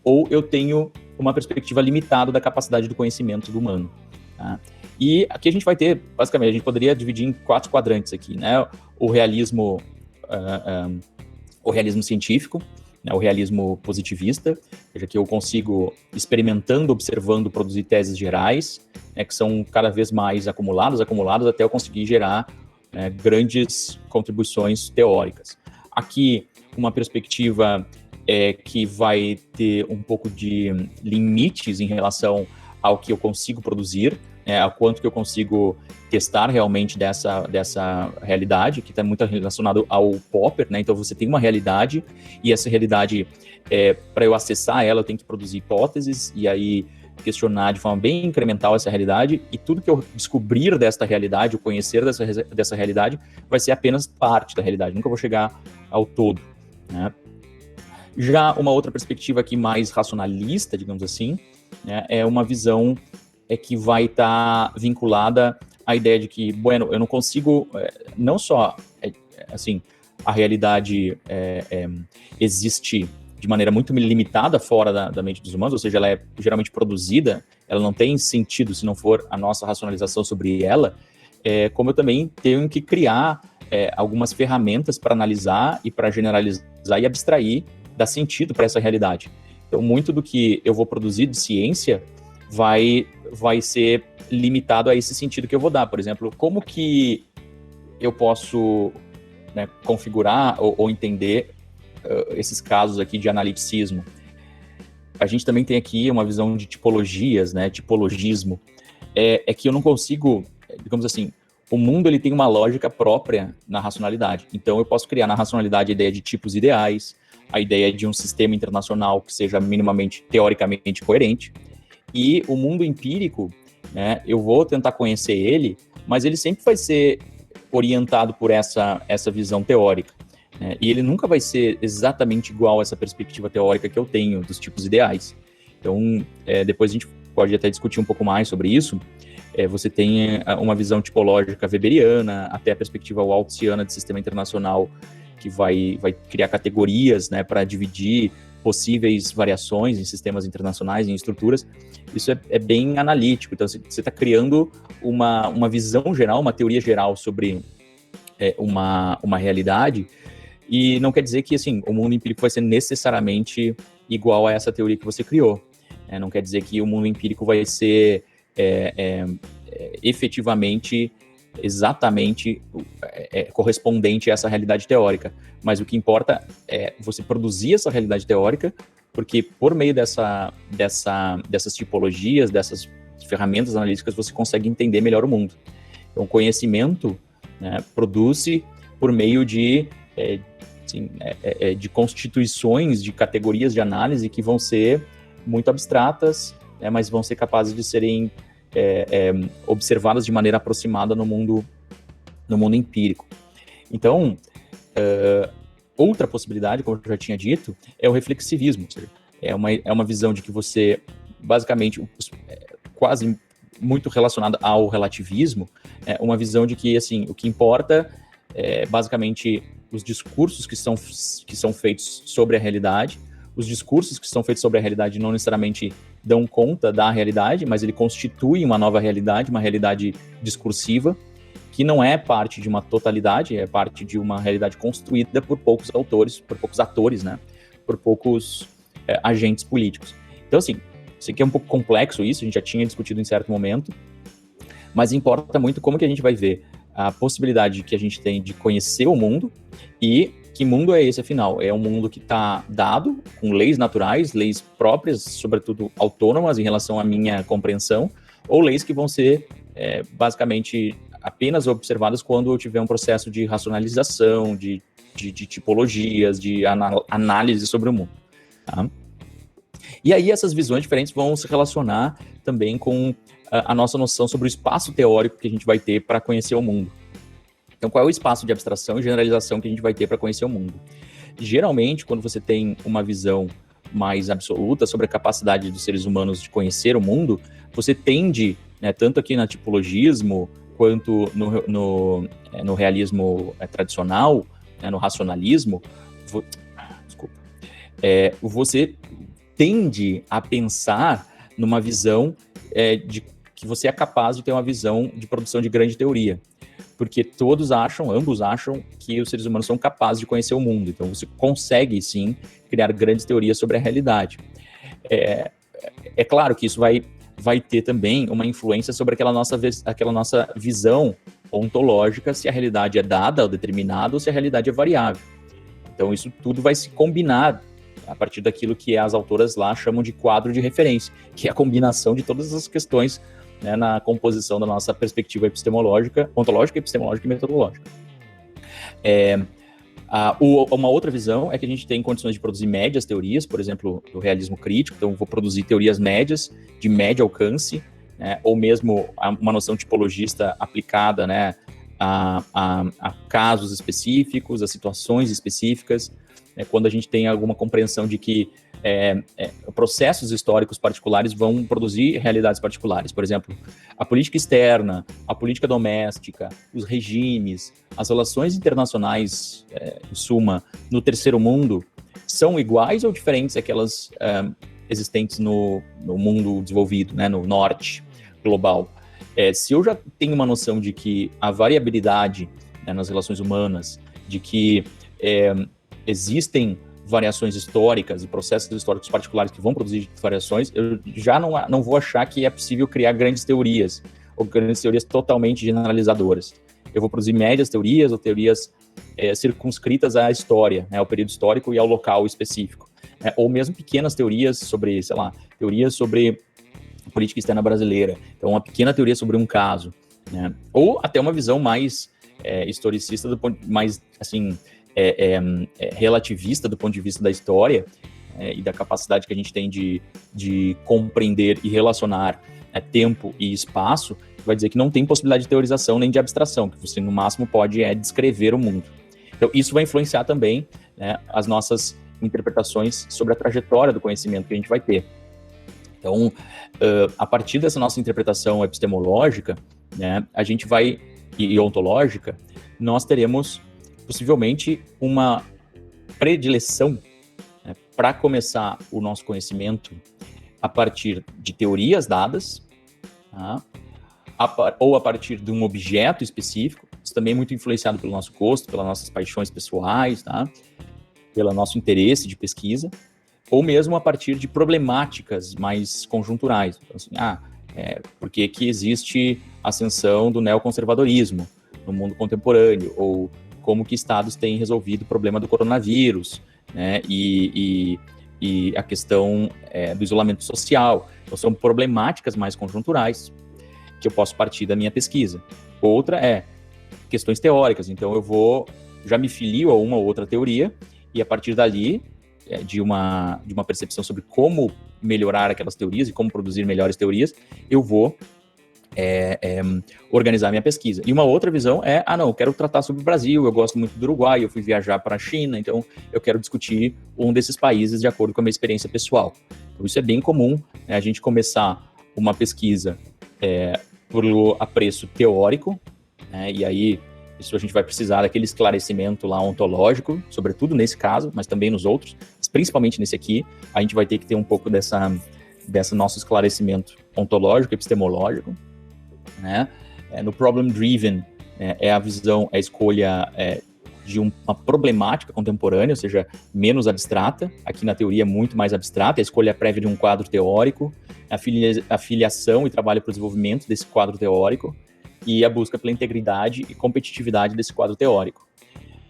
ou eu tenho uma perspectiva limitada da capacidade do conhecimento do humano. Tá? E aqui a gente vai ter, basicamente, a gente poderia dividir em 4 quadrantes aqui, né? O realismo científico, né, o realismo positivista, seja, que eu consigo, experimentando, observando, produzir teses gerais, né, que são cada vez mais acumuladas, até eu conseguir gerar grandes contribuições teóricas. Aqui, uma perspectiva que vai ter um pouco de limites em relação ao que eu consigo produzir, a quanto que eu consigo testar realmente dessa realidade, que está muito relacionado ao Popper, né? Então você tem uma realidade, e essa realidade, para eu acessar ela, eu tenho que produzir hipóteses, e aí questionar de forma bem incremental essa realidade, e tudo que eu descobrir desta realidade, o conhecer dessa realidade, vai ser apenas parte da realidade, nunca vou chegar ao todo, né? Já uma outra perspectiva aqui mais racionalista, digamos assim, né, é uma visão que vai estar vinculada à ideia de que, bueno, eu não consigo, não só, assim, a realidade existe de maneira muito limitada fora da mente dos humanos, ou seja, ela é geralmente produzida, ela não tem sentido se não for a nossa racionalização sobre ela, como eu também tenho que criar algumas ferramentas para analisar e para generalizar e abstrair, dar sentido para essa realidade. Então, muito do que eu vou produzir de ciência vai ser limitado a esse sentido que eu vou dar. Por exemplo, como que eu posso, né, configurar ou entender esses casos aqui de analiticismo? A gente também tem aqui uma visão de tipologias, né, tipologismo. É que eu não consigo, digamos assim, o mundo ele tem uma lógica própria na racionalidade. Então, eu posso criar na racionalidade a ideia de tipos ideais, a ideia de um sistema internacional que seja minimamente, teoricamente coerente, e o mundo empírico, né, eu vou tentar conhecer ele, mas ele sempre vai ser orientado por essa visão teórica, né, e ele nunca vai ser exatamente igual a essa perspectiva teórica que eu tenho dos tipos ideais. Então, depois a gente pode até discutir um pouco mais sobre isso. Você tem uma visão tipológica weberiana, até a perspectiva waltziana de sistema internacional, que vai criar categorias, né, para dividir possíveis variações em sistemas internacionais, em estruturas. Isso é bem analítico. Então, você está criando uma visão geral, uma teoria geral sobre uma realidade, e não quer dizer que, assim, o mundo empírico vai ser necessariamente igual a essa teoria que você criou. Não quer dizer que o mundo empírico vai ser efetivamente, exatamente correspondente a essa realidade teórica. Mas o que importa é você produzir essa realidade teórica, porque por meio dessas tipologias, dessas ferramentas analíticas, você consegue entender melhor o mundo. Então, o conhecimento, né, produz-se por meio de constituições, de categorias de análise que vão ser muito abstratas, né, mas vão ser capazes de serem observadas de maneira aproximada no mundo empírico. Então, outra possibilidade, como eu já tinha dito, é o reflexivismo. É uma visão de que você, basicamente, quase muito relacionada ao relativismo, uma visão de que, assim, o que importa é, basicamente, os discursos que são feitos sobre a realidade. Os discursos que são feitos sobre a realidade não necessariamente dão conta da realidade, mas ele constitui uma nova realidade, uma realidade discursiva, que não é parte de uma totalidade, é parte de uma realidade construída por poucos autores, por poucos atores, né? Por poucos agentes políticos. Então, assim, isso aqui é um pouco complexo isso, a gente já tinha discutido em certo momento, mas importa muito como que a gente vai ver a possibilidade que a gente tem de conhecer o mundo e que mundo é esse, afinal? É um mundo que está dado, com leis naturais, leis próprias, sobretudo autônomas em relação à minha compreensão, ou leis que vão ser, basicamente, apenas observadas quando eu tiver um processo de racionalização, de tipologias, de análise sobre o mundo. Tá? E aí essas visões diferentes vão se relacionar também com a nossa noção sobre o espaço teórico que a gente vai ter para conhecer o mundo. Então, qual é o espaço de abstração e generalização que a gente vai ter para conhecer o mundo? Geralmente, quando você tem uma visão mais absoluta sobre a capacidade dos seres humanos de conhecer o mundo, você tende, né, tanto aqui no tipologismo, quanto no realismo tradicional, né, no racionalismo, você tende a pensar numa visão de que você é capaz de ter uma visão de produção de grande teoria. porque ambos acham que os seres humanos são capazes de conhecer o mundo. Então você consegue, sim, criar grandes teorias sobre a realidade. É claro que isso vai ter também uma influência sobre aquela nossa visão ontológica, se a realidade é dada ou determinada ou se a realidade é variável. Então isso tudo vai se combinar a partir daquilo que as autoras lá chamam de quadro de referência, que é a combinação de todas as questões, né, na composição da nossa perspectiva epistemológica, ontológica, epistemológica e metodológica. Uma outra visão é que a gente tem condições de produzir médias teorias, por exemplo, do realismo crítico, então eu vou produzir teorias médias, de médio alcance, né, ou mesmo uma noção tipologista aplicada, né, a casos específicos, a situações específicas, né, quando a gente tem alguma compreensão de que processos históricos particulares vão produzir realidades particulares. Por exemplo, a política externa, a política doméstica, os regimes, as relações internacionais, em suma, no terceiro mundo, são iguais ou diferentes daquelas existentes no mundo desenvolvido, né, no norte global? Se eu já tenho uma noção de que a variabilidade, né, nas relações humanas, de que existem variações históricas e processos históricos particulares que vão produzir variações, eu já não vou achar que é possível criar grandes teorias, ou grandes teorias totalmente generalizadoras. Eu vou produzir médias teorias, ou teorias circunscritas à história, né, ao período histórico e ao local específico. Ou mesmo pequenas teorias sobre, sei lá, teorias sobre política externa brasileira. Então, uma pequena teoria sobre um caso, né? Ou até uma visão mais historicista, mais, assim, relativista do ponto de vista da história, e da capacidade que a gente tem de compreender e relacionar tempo e espaço, vai dizer que não tem possibilidade de teorização nem de abstração, que você no máximo pode descrever o mundo. Então isso vai influenciar também, né, as nossas interpretações sobre a trajetória do conhecimento que a gente vai ter. Então, a partir dessa nossa interpretação epistemológica, né, a gente vai, e ontológica, nós teremos possivelmente uma predileção, né, para começar o nosso conhecimento a partir de teorias dadas, tá? Ou a partir de um objeto específico, isso também é muito influenciado pelo nosso gosto, pelas nossas paixões pessoais, tá? Pelo nosso interesse de pesquisa, ou mesmo a partir de problemáticas mais conjunturais. Então, assim, por que existe a ascensão do neoconservadorismo no mundo contemporâneo? Ou como que estados têm resolvido o problema do coronavírus, né, e a questão do isolamento social. Então, são problemáticas mais conjunturais que eu posso partir da minha pesquisa. Outra é questões teóricas. Então, eu já me filio a uma ou outra teoria, e a partir dali, de uma percepção sobre como melhorar aquelas teorias e como produzir melhores teorias, eu vou organizar minha pesquisa. E uma outra visão eu quero tratar sobre o Brasil, eu gosto muito do Uruguai, eu fui viajar para a China, então eu quero discutir um desses países de acordo com a minha experiência pessoal. Então isso é bem comum, né, a gente começar uma pesquisa por apreço teórico, né, e aí isso a gente vai precisar daquele esclarecimento lá ontológico, sobretudo nesse caso, mas também nos outros, mas principalmente nesse aqui, a gente vai ter que ter um pouco dessa nosso esclarecimento ontológico, epistemológico, né? No problem driven, é a visão, a escolha de uma problemática contemporânea, ou seja, menos abstrata. Aqui na teoria é muito mais abstrata, a escolha prévia de um quadro teórico, a filiação e trabalho para o desenvolvimento desse quadro teórico e a busca pela integridade e competitividade desse quadro teórico.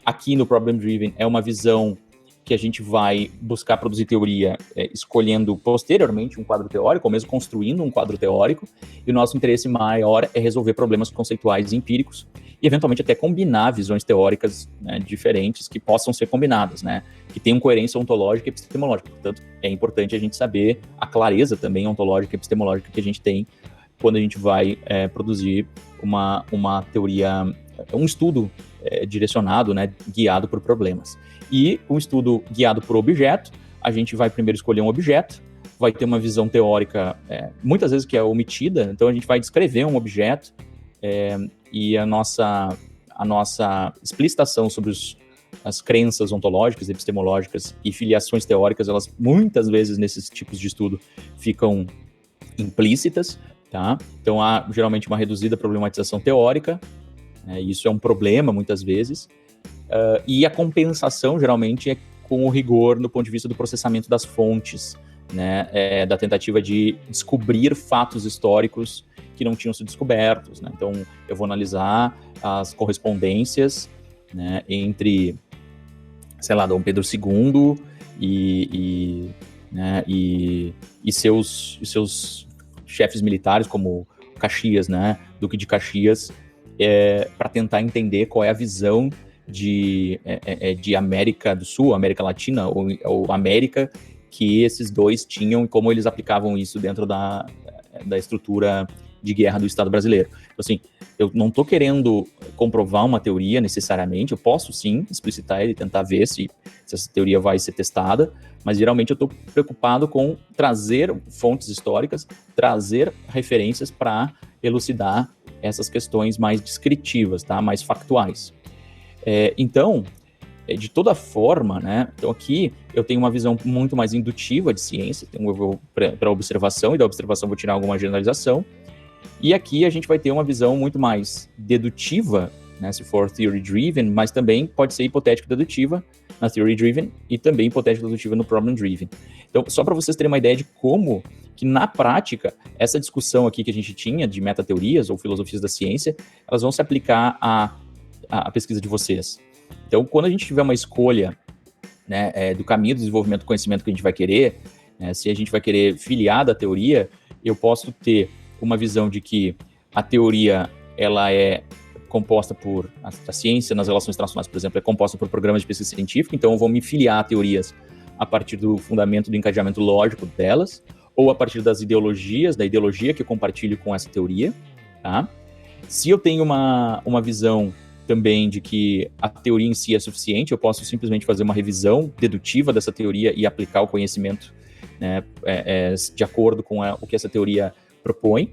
Aqui no problem driven é uma visão que a gente vai buscar produzir teoria escolhendo posteriormente um quadro teórico, ou mesmo construindo um quadro teórico, e o nosso interesse maior é resolver problemas conceituais e empíricos, e eventualmente até combinar visões teóricas, né, diferentes que possam ser combinadas, né, que tenham coerência ontológica e epistemológica. Portanto, é importante a gente saber a clareza também ontológica e epistemológica que a gente tem quando a gente vai produzir uma teoria, um estudo direcionado, né, guiado por problemas. E um estudo guiado por objeto, a gente vai primeiro escolher um objeto, vai ter uma visão teórica, muitas vezes que é omitida, então a gente vai descrever um objeto, e a nossa explicitação sobre as crenças ontológicas, epistemológicas e filiações teóricas, elas muitas vezes nesses tipos de estudo ficam implícitas, tá? Então há geralmente uma reduzida problematização teórica, né? Isso é um problema, muitas vezes. E a compensação, geralmente, é com o rigor no ponto de vista do processamento das fontes, né? Da tentativa de descobrir fatos históricos que não tinham sido descobertos, né? Então, eu vou analisar as correspondências, né, entre, sei lá, Dom Pedro II e seus chefes militares, como Caxias, né, Duque de Caxias, para tentar entender qual é a visão de América do Sul, América Latina ou América que esses dois tinham e como eles aplicavam isso dentro da estrutura de guerra do Estado brasileiro. Então, assim, eu não estou querendo comprovar uma teoria necessariamente, eu posso sim explicitar e tentar ver se essa teoria vai ser testada, mas geralmente eu estou preocupado com trazer fontes históricas, trazer referências para elucidar essas questões mais descritivas, tá? Mais factuais. Então, de toda forma, né? Então aqui eu tenho uma visão muito mais indutiva de ciência, então eu vou para a observação, e da observação vou tirar alguma generalização, e aqui a gente vai ter uma visão muito mais dedutiva, né, se for theory-driven, mas também pode ser hipotético-dedutiva na theory-driven e também hipotético-dedutiva no problem-driven. Então, só para vocês terem uma ideia de como que, na prática, essa discussão aqui que a gente tinha de metateorias ou filosofias da ciência, elas vão se aplicar à pesquisa de vocês. Então, quando a gente tiver uma escolha, né, do caminho do desenvolvimento do conhecimento que a gente vai querer, né, se a gente vai querer filiar da teoria, eu posso ter uma visão de que a teoria ela é composta por a ciência nas relações internacionais, por exemplo, é composta por programas de pesquisa científica, então eu vou me filiar a teorias a partir do fundamento do encadeamento lógico delas, ou a partir das ideologias, da ideologia que eu compartilho com essa teoria, tá? Se eu tenho uma visão também de que a teoria em si é suficiente, eu posso simplesmente fazer uma revisão dedutiva dessa teoria e aplicar o conhecimento, né, de acordo com o que essa teoria propõe.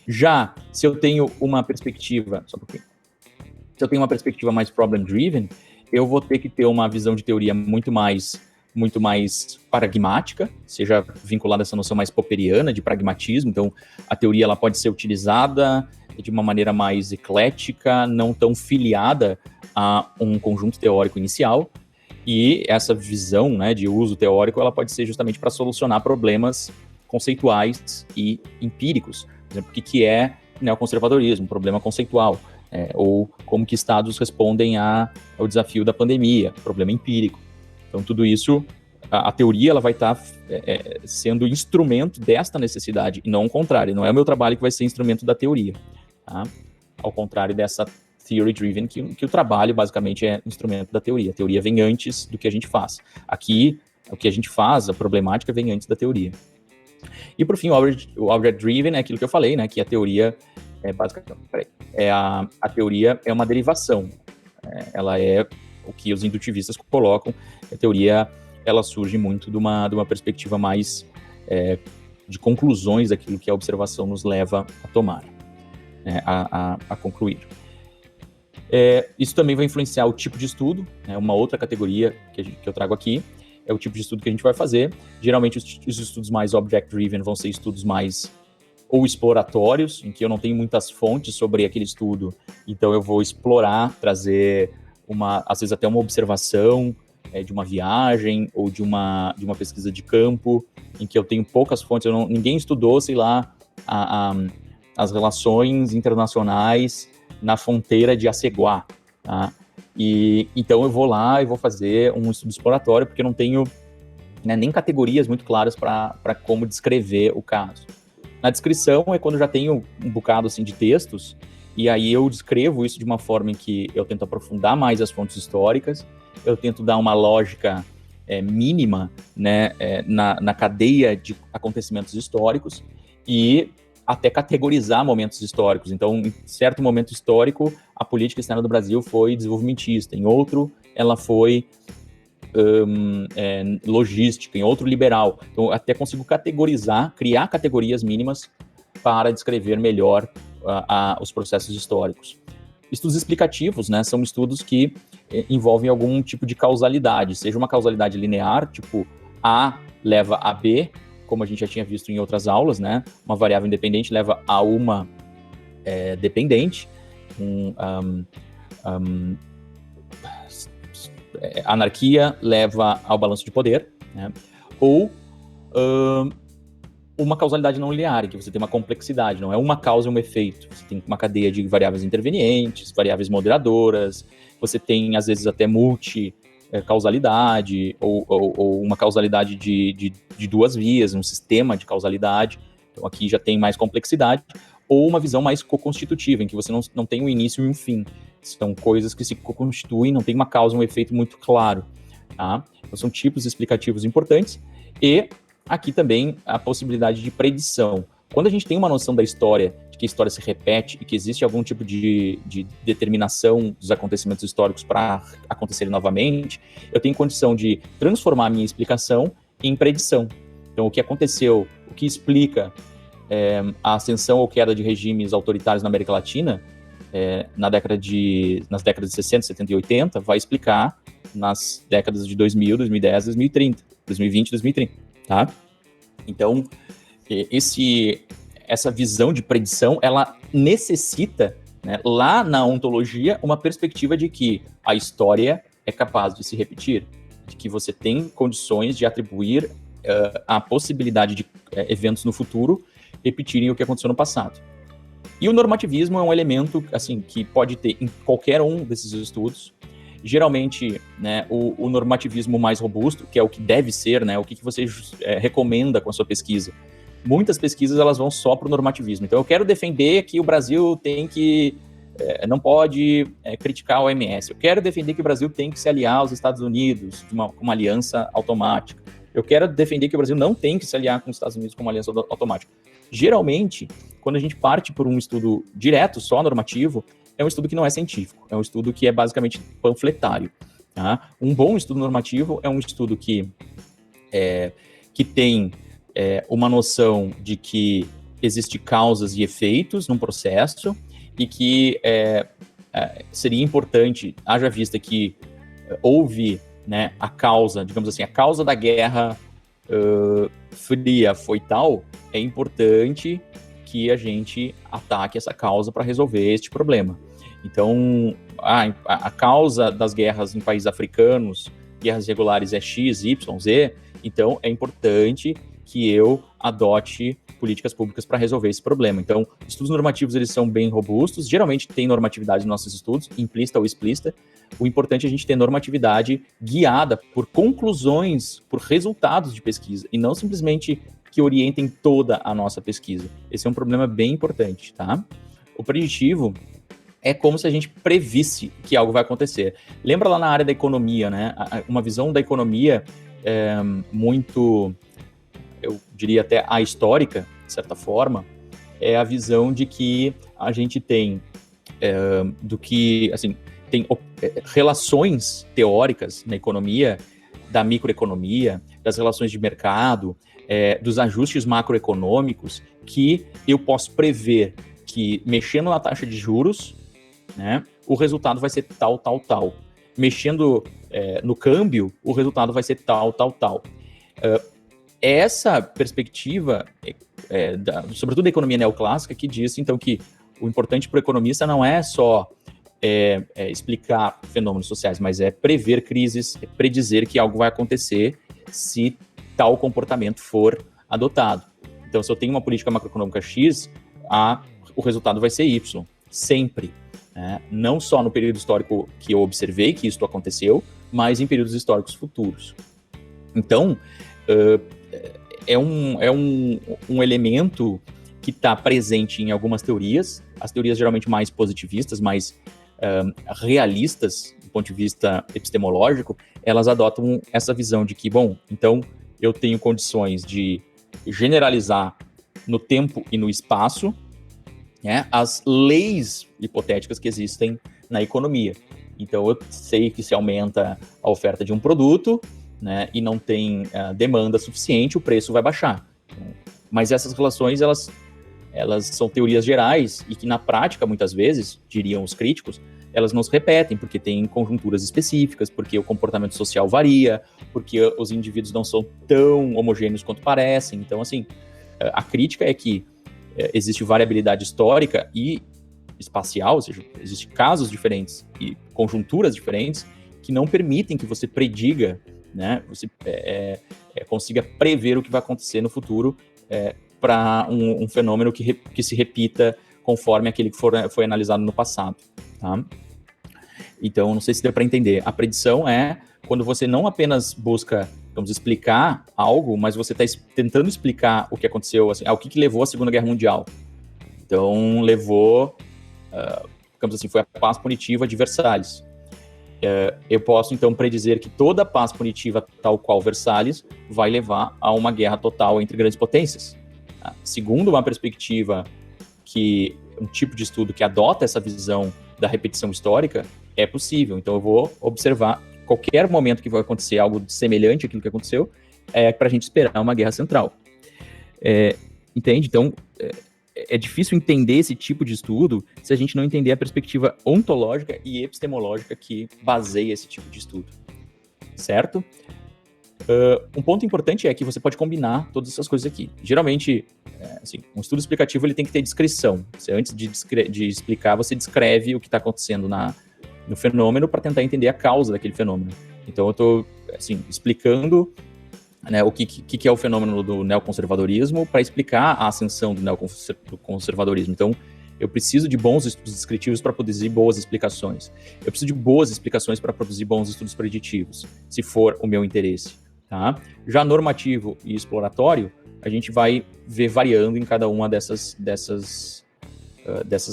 Já, se eu tenho uma perspectiva, se eu tenho uma perspectiva mais problem-driven, eu vou ter que ter uma visão de teoria muito mais pragmática, seja vinculada a essa noção mais popperiana de pragmatismo. Então, a teoria ela pode ser utilizada de uma maneira mais eclética, não tão filiada a um conjunto teórico inicial, e essa visão, né, de uso teórico, ela pode ser justamente para solucionar problemas conceituais e empíricos. Por exemplo, o que é neoconservadorismo, um problema conceitual, ou como que estados respondem ao desafio da pandemia, problema empírico. Então, tudo isso, a teoria ela vai estar sendo instrumento desta necessidade, e não o contrário. Não é o meu trabalho que vai ser instrumento da teoria, tá? Ao contrário dessa theory-driven, que o trabalho, basicamente, é instrumento da teoria. A teoria vem antes do que a gente faz. Aqui, o que a gente faz, a problemática, vem antes da teoria. E, por fim, o object-driven é aquilo que eu falei, né? Que a teoria a teoria é uma derivação. Ela é o que os indutivistas colocam. A teoria, ela surge muito de uma perspectiva mais de conclusões daquilo que a observação nos leva a tomar, né, a concluir. Isso também vai influenciar o tipo de estudo, né? Uma outra categoria que eu trago aqui é o tipo de estudo que a gente vai fazer. Geralmente, os estudos mais object-driven vão ser estudos mais ou exploratórios, em que eu não tenho muitas fontes sobre aquele estudo, então eu vou explorar, trazer às vezes até uma observação de uma viagem ou de uma pesquisa de campo, em que eu tenho poucas fontes, ninguém estudou, sei lá, as relações internacionais na fronteira de Aceguá, tá? E então eu vou lá e vou fazer um estudo exploratório, porque eu não tenho, né, nem categorias muito claras para como descrever o caso. Na descrição é quando eu já tenho um bocado assim, de textos, e aí eu descrevo isso de uma forma em que eu tento aprofundar mais as fontes históricas, eu tento dar uma lógica mínima, né, na cadeia de acontecimentos históricos, e até categorizar momentos históricos. Então, em certo momento histórico, a política externa do Brasil foi desenvolvimentista, em outro, ela foi logística, em outro, liberal. Então, até consigo categorizar, criar categorias mínimas para descrever melhor os processos históricos. Estudos explicativos, né, são estudos que envolvem algum tipo de causalidade, seja uma causalidade linear, tipo A leva a B, como a gente já tinha visto em outras aulas, né, uma variável independente leva a uma dependente, anarquia leva ao balanço de poder, né? Ou uma causalidade não linear, em que você tem uma complexidade, não é uma causa e um efeito. Você tem uma cadeia de variáveis intervenientes, variáveis moderadoras, você tem, às vezes, até multi-causalidade, ou uma causalidade de duas vias, um sistema de causalidade. Então, aqui já tem mais complexidade, ou uma visão mais co-constitutiva, em que você não tem um início e um fim. São coisas que se co-constituem, não tem uma causa e um efeito muito claro. Tá? Então, são tipos explicativos importantes, e aqui também a possibilidade de predição. Quando a gente tem uma noção da história, de que a história se repete e que existe algum tipo de determinação dos acontecimentos históricos para acontecerem novamente, eu tenho condição de transformar a minha explicação em predição. Então, o que aconteceu, o que explica a ascensão ou queda de regimes autoritários na América Latina, nas décadas de 60, 70 e 80, vai explicar nas décadas de 2000, 2010, 2030, 2020, 2030. Tá? Então, essa visão de predição, ela necessita, né, lá na ontologia, uma perspectiva de que a história é capaz de se repetir, de que você tem condições de atribuir a possibilidade de eventos no futuro repetirem o que aconteceu no passado. E o normativismo é um elemento assim, que pode ter em qualquer um desses estudos. Geralmente, né, o normativismo mais robusto, que é o que deve ser, né, o que você recomenda com a sua pesquisa. Muitas pesquisas elas vão só para o normativismo. Então, eu quero defender que o Brasil não pode criticar a OMS. Eu quero defender que o Brasil tem que se aliar aos Estados Unidos com uma aliança automática. Eu quero defender que o Brasil não tem que se aliar com os Estados Unidos com uma aliança automática. Geralmente, quando a gente parte por um estudo direto, só normativo, é um estudo que não é científico, é um estudo que é basicamente panfletário. Tá? Um bom estudo normativo é um estudo que tem uma noção de que existem causas e efeitos num processo e que seria importante, haja vista que houve, né, a causa, digamos assim, a causa da Guerra Fria foi tal, é importante que a gente ataque essa causa para resolver este problema. Então, a causa das guerras em países africanos, guerras regulares, é X, Y, Z, então é importante que eu adote políticas públicas para resolver esse problema. Então, estudos normativos, eles são bem robustos, geralmente tem normatividade nos nossos estudos, implícita ou explícita. O importante é a gente ter normatividade guiada por conclusões, por resultados de pesquisa, e não simplesmente que orientem toda a nossa pesquisa. Esse é um problema bem importante, tá? O preditivo é como se a gente previsse que algo vai acontecer. Lembra lá na área da economia, né? Uma visão da economia muito, eu diria até ahistórica, de certa forma, é a visão de que a gente tem tem relações teóricas na economia, da microeconomia, das relações de mercado, dos ajustes macroeconômicos, que eu posso prever que, mexendo na taxa de juros, né, o resultado vai ser tal, tal, tal. Mexendo no câmbio, o resultado vai ser tal, tal, tal. Essa perspectiva, sobretudo da economia neoclássica, que diz, então, que o importante para o economista não é só explicar fenômenos sociais, mas é prever crises, é predizer que algo vai acontecer se tal comportamento for adotado. Então, se eu tenho uma política macroeconômica X, o resultado vai ser Y, sempre. Né? Não só no período histórico que eu observei que isso aconteceu, mas em períodos históricos futuros. Então, é um elemento que está presente em algumas teorias, as teorias geralmente mais positivistas, mais realistas, do ponto de vista epistemológico, elas adotam essa visão de que, bom, então eu tenho condições de generalizar no tempo e no espaço, né, as leis hipotéticas que existem na economia. Então eu sei que se aumenta a oferta de um produto, né, e não tem demanda suficiente, o preço vai baixar. Mas essas relações, elas são teorias gerais e que na prática, muitas vezes, diriam os críticos, elas não se repetem, porque tem conjunturas específicas, porque o comportamento social varia, porque os indivíduos não são tão homogêneos quanto parecem. Então, assim, a crítica é que existe variabilidade histórica e espacial, ou seja, existem casos diferentes e conjunturas diferentes que não permitem que você prediga, né, você consiga prever o que vai acontecer no futuro para um fenômeno que se repita conforme aquele que foi analisado no passado, tá? Então, não sei se deu para entender. A predição é quando você não apenas busca, vamos explicar algo, mas você está tentando explicar o que aconteceu, assim, o que levou à Segunda Guerra Mundial. Então, levou, digamos assim, foi a paz punitiva de Versalhes. Eu posso, então, predizer que toda a paz punitiva, tal qual Versalhes, vai levar a uma guerra total entre grandes potências. Segundo uma perspectiva um tipo de estudo que adota essa visão da repetição histórica, é possível. Então, eu vou observar qualquer momento que vai acontecer algo semelhante àquilo que aconteceu, para a gente esperar uma guerra central. Entende? Então, é difícil entender esse tipo de estudo se a gente não entender a perspectiva ontológica e epistemológica que baseia esse tipo de estudo. Certo? Um ponto importante é que você pode combinar todas essas coisas aqui. Geralmente, assim, um estudo explicativo ele tem que ter descrição. Você, antes de explicar, você descreve o que está acontecendo no fenômeno para tentar entender a causa daquele fenômeno. Então, eu estou assim, explicando, né, o que é o fenômeno do neoconservadorismo para explicar a ascensão do neoconservadorismo. Então, eu preciso de bons estudos descritivos para produzir boas explicações. Eu preciso de boas explicações para produzir bons estudos preditivos, se for o meu interesse. Tá? Já normativo e exploratório, a gente vai ver variando em cada uma dessas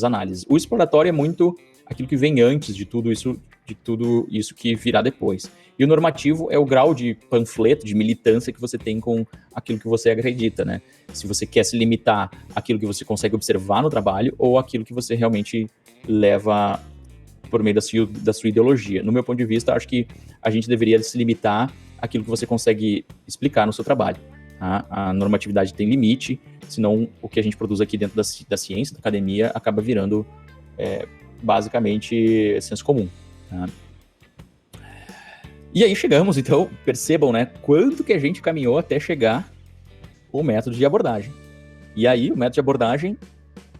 análises. O exploratório é muito aquilo que vem antes de tudo isso que virá depois. E o normativo é o grau de panfleto, de militância que você tem com aquilo que você acredita, né? Se você quer se limitar àquilo que você consegue observar no trabalho ou àquilo que você realmente leva por meio da sua ideologia. No meu ponto de vista, acho que a gente deveria se limitar àquilo que você consegue explicar no seu trabalho. Tá? A normatividade tem limite, senão o que a gente produz aqui dentro da ciência, da academia, acaba virando basicamente senso comum. Tá? E aí chegamos, então, percebam, né, quanto que a gente caminhou até chegar o método de abordagem. E aí, o método de abordagem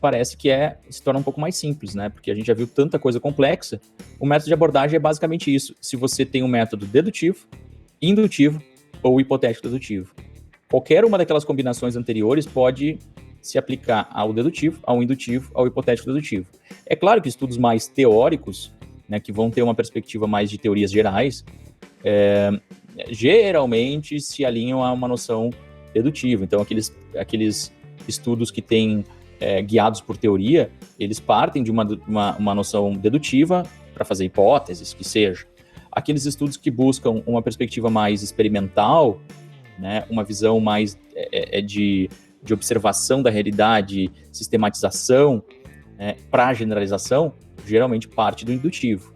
parece que se torna um pouco mais simples, né, porque a gente já viu tanta coisa complexa. O método de abordagem é basicamente isso. Se você tem um método dedutivo, indutivo ou hipotético dedutivo. Qualquer uma daquelas combinações anteriores pode se aplicar ao dedutivo, ao indutivo, ao hipotético dedutivo. É claro que estudos mais teóricos, né, que vão ter uma perspectiva mais de teorias gerais, geralmente se alinham a uma noção dedutiva. Então, aqueles estudos que têm guiados por teoria, eles partem de uma noção dedutiva para fazer hipóteses, que seja. Aqueles estudos que buscam uma perspectiva mais experimental, né, uma visão mais de observação da realidade, sistematização, para generalização, geralmente parte do indutivo.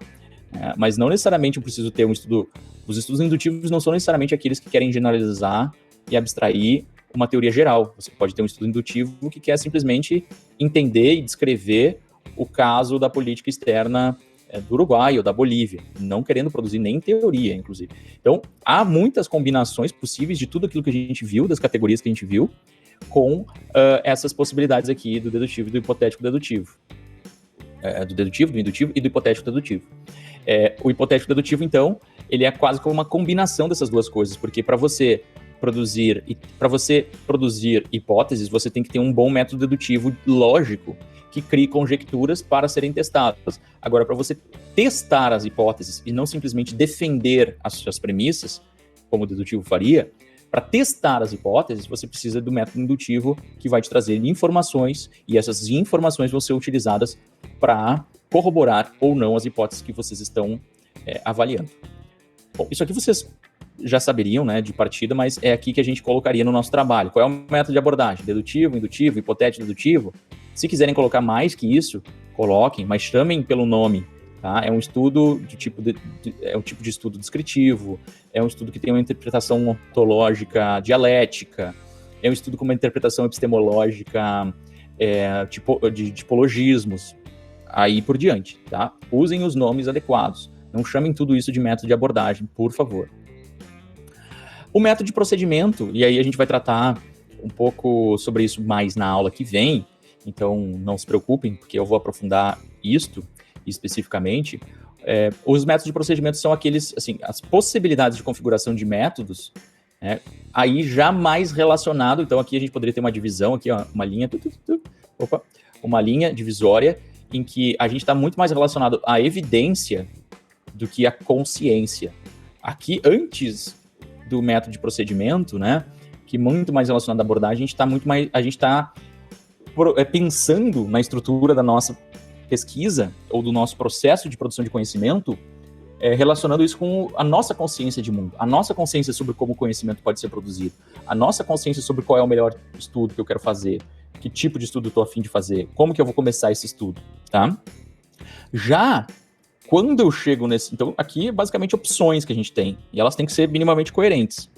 Mas não necessariamente eu preciso ter um estudo. Os estudos indutivos não são necessariamente aqueles que querem generalizar e abstrair uma teoria geral. Você pode ter um estudo indutivo que quer simplesmente entender e descrever o caso da política externa do Uruguai ou da Bolívia, não querendo produzir nem teoria, inclusive. Então, há muitas combinações possíveis de tudo aquilo que a gente viu, das categorias que a gente viu, com essas possibilidades aqui do dedutivo e do hipotético dedutivo. Do dedutivo, do indutivo e do hipotético dedutivo. O hipotético dedutivo, então, ele é quase como uma combinação dessas duas coisas, porque para você produzir hipóteses, você tem que ter um bom método dedutivo lógico que crie conjecturas para serem testadas. Agora, para você testar as hipóteses e não simplesmente defender as suas premissas, como o dedutivo faria, para testar as hipóteses, você precisa do método indutivo que vai te trazer informações, e essas informações vão ser utilizadas para corroborar ou não as hipóteses que vocês estão avaliando. Bom, isso aqui vocês já saberiam, né, de partida, mas é aqui que a gente colocaria no nosso trabalho. Qual é o método de abordagem? Dedutivo, indutivo, hipotético, dedutivo? Se quiserem colocar mais que isso, coloquem, mas chamem pelo nome. Tá? É um estudo é um tipo de estudo descritivo, é um estudo que tem uma interpretação ontológica dialética, é um estudo com uma interpretação epistemológica de tipologismos, aí por diante. Tá? Usem os nomes adequados. Não chamem tudo isso de método de abordagem, por favor. O método de procedimento, e aí a gente vai tratar um pouco sobre isso mais na aula que vem, então não se preocupem, porque eu vou aprofundar isto especificamente. Os métodos de procedimento são aqueles, assim, as possibilidades de configuração de métodos, né, aí já mais relacionado. Então aqui a gente poderia ter uma divisão, aqui, ó, uma linha, uma linha divisória, em que a gente está muito mais relacionado à evidência do que à consciência. Aqui, antes do método de procedimento, né, que muito mais relacionado à abordagem, a gente está pensando na estrutura da nossa pesquisa ou do nosso processo de produção de conhecimento, relacionando isso com a nossa consciência de mundo, a nossa consciência sobre como o conhecimento pode ser produzido, a nossa consciência sobre qual é o melhor estudo que eu quero fazer, que tipo de estudo eu estou a fim de fazer, como que eu vou começar esse estudo, tá? Já quando eu chego nesse... Então, aqui é basicamente opções que a gente tem, e elas têm que ser minimamente coerentes.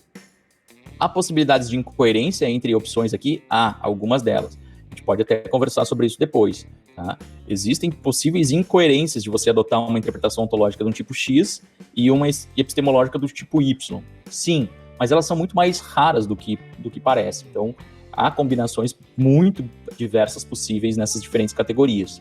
Há possibilidades de incoerência entre opções aqui? Há algumas delas. A gente pode até conversar sobre isso depois. Tá? Existem possíveis incoerências de você adotar uma interpretação ontológica de um tipo X e uma epistemológica do tipo Y. Sim, mas elas são muito mais raras do que parece. Então, há combinações muito diversas possíveis nessas diferentes categorias.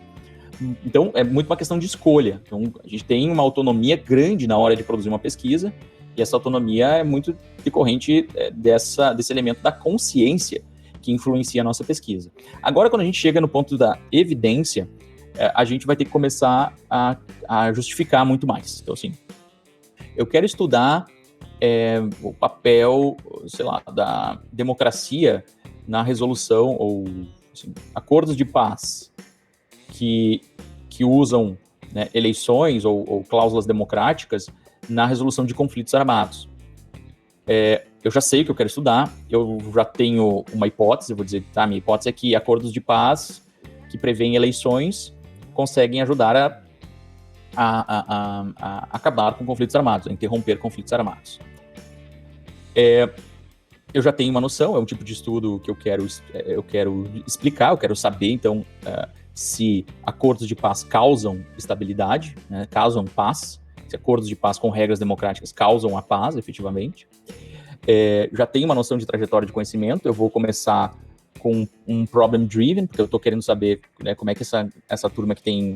Então, é muito uma questão de escolha. Então, a gente tem uma autonomia grande na hora de produzir uma pesquisa, e essa autonomia é muito decorrente desse elemento da consciência que influencia a nossa pesquisa. Agora, quando a gente chega no ponto da evidência, a gente vai ter que começar a justificar muito mais. Então, assim, eu quero estudar o papel, sei lá, da democracia na resolução, ou assim, acordos de paz que usam, né, eleições ou cláusulas democráticas na resolução de conflitos armados. Eu já sei o que eu quero estudar, eu já tenho uma hipótese, eu vou dizer, tá, minha hipótese é que acordos de paz que prevêem eleições conseguem ajudar a acabar com conflitos armados, a interromper conflitos armados. Eu já tenho uma noção, é um tipo de estudo que eu quero explicar, eu quero saber, então, se acordos de paz causam estabilidade, né, causam paz, se acordos de paz com regras democráticas causam a paz, efetivamente. Já tenho uma noção de trajetória de conhecimento, eu vou começar com um problem driven, porque eu estou querendo saber, né, como é que essa turma que tem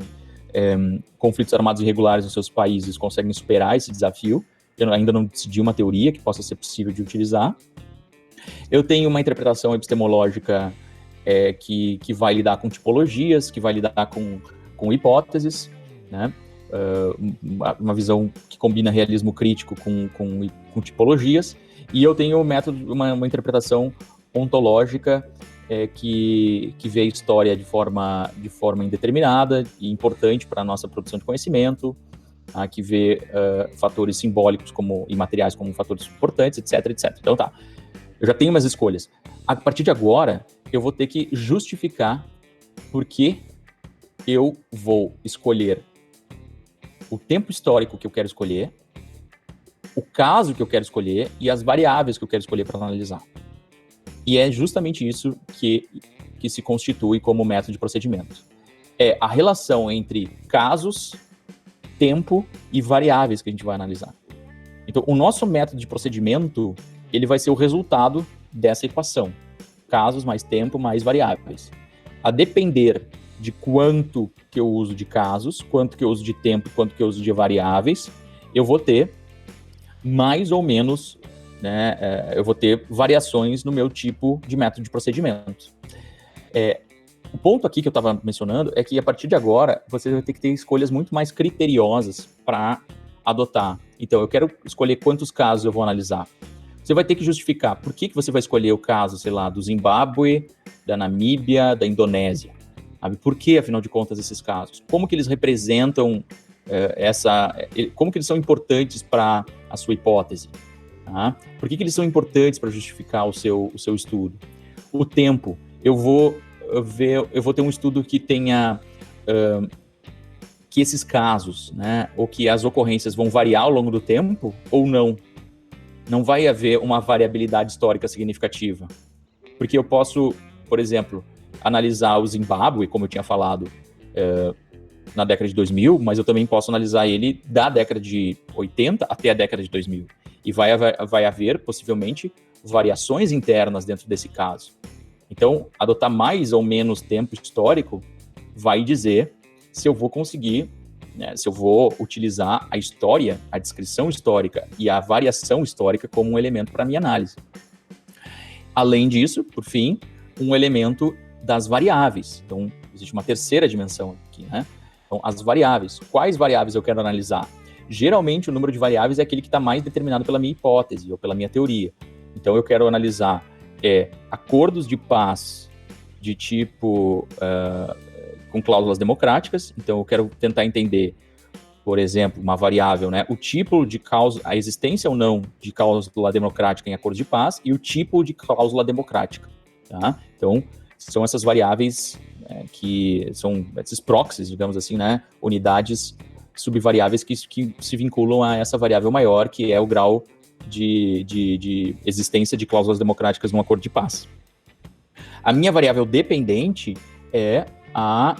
conflitos armados irregulares nos seus países conseguem superar esse desafio. Eu ainda não decidi uma teoria que possa ser possível de utilizar. Eu tenho uma interpretação epistemológica que vai lidar com tipologias, que vai lidar com hipóteses, né? Uma visão que combina realismo crítico com tipologias, e eu tenho uma interpretação ontológica que vê a história de forma indeterminada e importante para a nossa produção de conhecimento, que vê fatores simbólicos e materiais como fatores importantes, etc, etc. Então tá, eu já tenho umas escolhas. A partir de agora, eu vou ter que justificar por que eu vou escolher o tempo histórico que eu quero escolher, o caso que eu quero escolher e as variáveis que eu quero escolher para analisar. E é justamente isso que se constitui como método de procedimento. É a relação entre casos, tempo e variáveis que a gente vai analisar. Então, o nosso método de procedimento, ele vai ser o resultado dessa equação. Casos mais tempo mais variáveis. A depender de quanto que eu uso de casos, quanto que eu uso de tempo, quanto que eu uso de variáveis, eu vou ter mais ou menos, né, eu vou ter variações no meu tipo de método de procedimento. O ponto aqui que eu estava mencionando é que a partir de agora você vai ter que ter escolhas muito mais criteriosas para adotar. Então, eu quero escolher quantos casos eu vou analisar. Você vai ter que justificar por que você vai escolher o caso, sei lá, do Zimbábue, da Namíbia, da Indonésia. Sabe? Por que, afinal de contas, esses casos? Como que eles representam como que eles são importantes para a sua hipótese? Tá? Por que eles são importantes para justificar o seu estudo? O tempo. Eu vou ter um estudo que tenha que esses casos, né, ou que as ocorrências vão variar ao longo do tempo ou não. Não vai haver uma variabilidade histórica significativa. Porque eu posso, por exemplo, analisar o Zimbábue, como eu tinha falado, na década de 2000, mas eu também posso analisar ele da década de 80 até a década de 2000. E vai haver, possivelmente, variações internas dentro desse caso. Então, adotar mais ou menos tempo histórico vai dizer se eu vou conseguir, né, se eu vou utilizar a história, a descrição histórica e a variação histórica como um elemento para minha análise. Além disso, por fim, um elemento das variáveis. Então, existe uma terceira dimensão aqui, né? Então, as variáveis. Quais variáveis eu quero analisar? Geralmente, o número de variáveis é aquele que está mais determinado pela minha hipótese ou pela minha teoria. Então, eu quero analisar acordos de paz de tipo com cláusulas democráticas. Então, eu quero tentar entender, por exemplo, uma variável, né? O tipo de cláusula, a existência ou não de cláusula democrática em acordo de paz e o tipo de cláusula democrática, tá? Então, são essas variáveis que são esses proxies, digamos assim, né? Unidades subvariáveis que se vinculam a essa variável maior, que é o grau de existência de cláusulas democráticas num acordo de paz. A minha variável dependente é a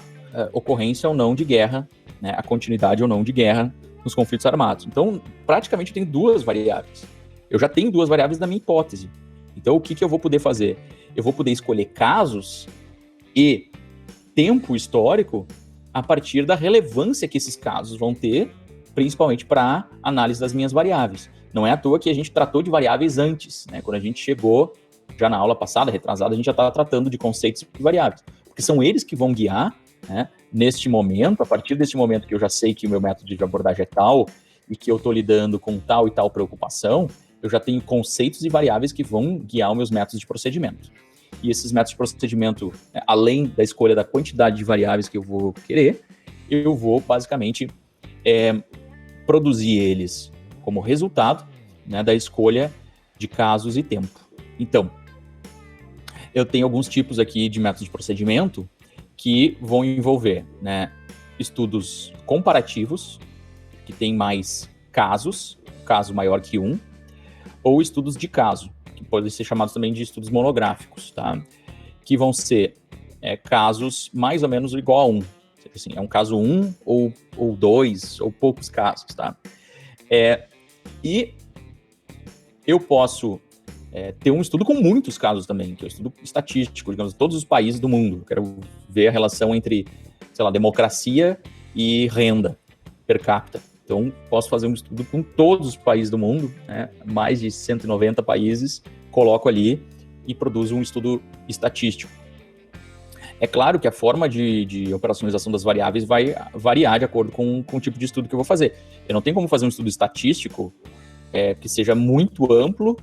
ocorrência ou não de guerra, né, a continuidade ou não de guerra nos conflitos armados. Então, praticamente eu tenho duas variáveis. Eu já tenho duas variáveis na minha hipótese. Então, o que eu vou poder fazer? Eu vou poder escolher casos e tempo histórico a partir da relevância que esses casos vão ter, principalmente para a análise das minhas variáveis. Não é à toa que a gente tratou de variáveis antes, né? Quando a gente chegou, já na aula passada, retrasada, a gente já estava tratando de conceitos e variáveis, porque são eles que vão guiar, né, neste momento, a partir deste momento que eu já sei que o meu método de abordagem é tal e que eu estou lidando com tal e tal preocupação, eu já tenho conceitos e variáveis que vão guiar os meus métodos de procedimento. E esses métodos de procedimento, além da escolha da quantidade de variáveis que eu vou querer, eu vou basicamente produzir eles como resultado, né, da escolha de casos e tempo. Então, eu tenho alguns tipos aqui de métodos de procedimento que vão envolver, né, estudos comparativos, que tem mais casos, caso maior que um, ou estudos de caso, que podem ser chamados também de estudos monográficos, tá? Que vão ser casos mais ou menos igual a um. Assim, é um caso um ou dois, ou poucos casos, tá? E eu posso ter um estudo com muitos casos também, que é um estudo estatístico, digamos, de todos os países do mundo. Eu quero ver a relação entre, sei lá, democracia e renda per capita. Então, posso fazer um estudo com todos os países do mundo, né? Mais de 190 países, coloco ali e produzo um estudo estatístico. É claro que a forma de operacionalização das variáveis vai variar de acordo com o tipo de estudo que eu vou fazer. Eu não tenho como fazer um estudo estatístico que seja muito amplo,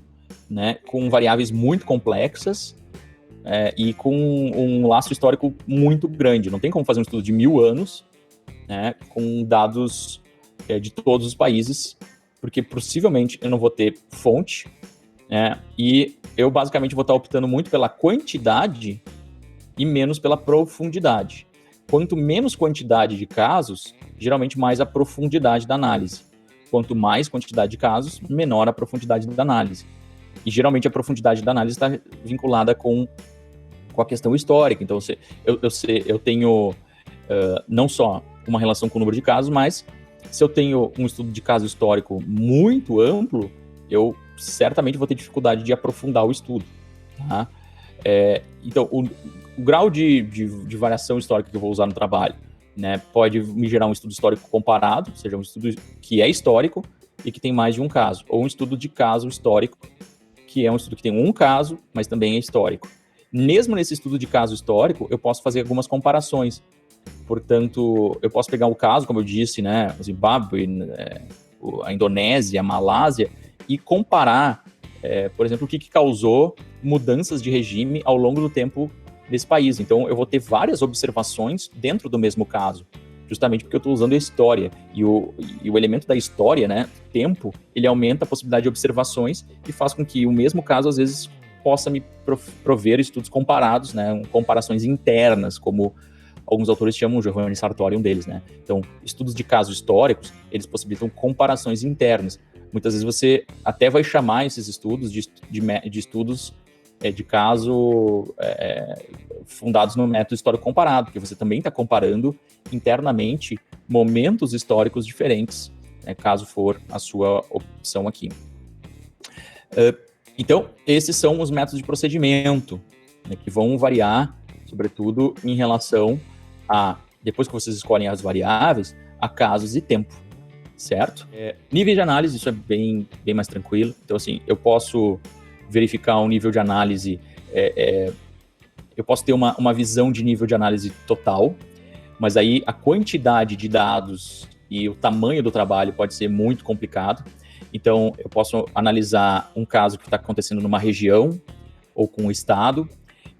né, com variáveis muito complexas e com um laço histórico muito grande. Não tem como fazer um estudo de 1000 anos, né, com dados de todos os países, porque possivelmente eu não vou ter fonte, e eu basicamente vou estar optando muito pela quantidade e menos pela profundidade. Quanto menos quantidade de casos, geralmente mais a profundidade da análise. Quanto mais quantidade de casos, menor a profundidade da análise. E geralmente a profundidade da análise está vinculada com a questão histórica. Então, eu tenho não só uma relação com o número de casos, mas se eu tenho um estudo de caso histórico muito amplo, eu certamente vou ter dificuldade de aprofundar o estudo. Tá? Então, o grau de variação histórica que eu vou usar no trabalho, né, pode me gerar um estudo histórico comparado, ou seja, um estudo que é histórico e que tem mais de um caso, ou um estudo de caso histórico, que é um estudo que tem um caso, mas também é histórico. Mesmo nesse estudo de caso histórico, eu posso fazer algumas comparações. Portanto, eu posso pegar o caso, como eu disse, né, o Zimbábue, a Indonésia, a Malásia, e comparar, por exemplo, o que causou mudanças de regime ao longo do tempo desse país. Então, eu vou ter várias observações dentro do mesmo caso, justamente porque eu estou usando a história. E o elemento da história, né, tempo, ele aumenta a possibilidade de observações e faz com que o mesmo caso, às vezes, possa me prover estudos comparados, né, comparações internas, como alguns autores chamam, Giovanni Sartori, um deles, né? Então, estudos de casos históricos, eles possibilitam comparações internas. Muitas vezes você até vai chamar esses estudos de estudos de caso fundados no método histórico comparado, porque você também está comparando internamente momentos históricos diferentes, né, caso for a sua opção aqui. Então, esses são os métodos de procedimento, né, que vão variar, sobretudo, em relação a, depois que vocês escolhem as variáveis, a casos e tempo, certo? Nível de análise, isso é bem mais tranquilo. Então, assim, eu posso verificar um nível de análise, eu posso ter uma visão de nível de análise total, mas aí a quantidade de dados e o tamanho do trabalho pode ser muito complicado. Então, eu posso analisar um caso que está acontecendo numa região ou com um estado.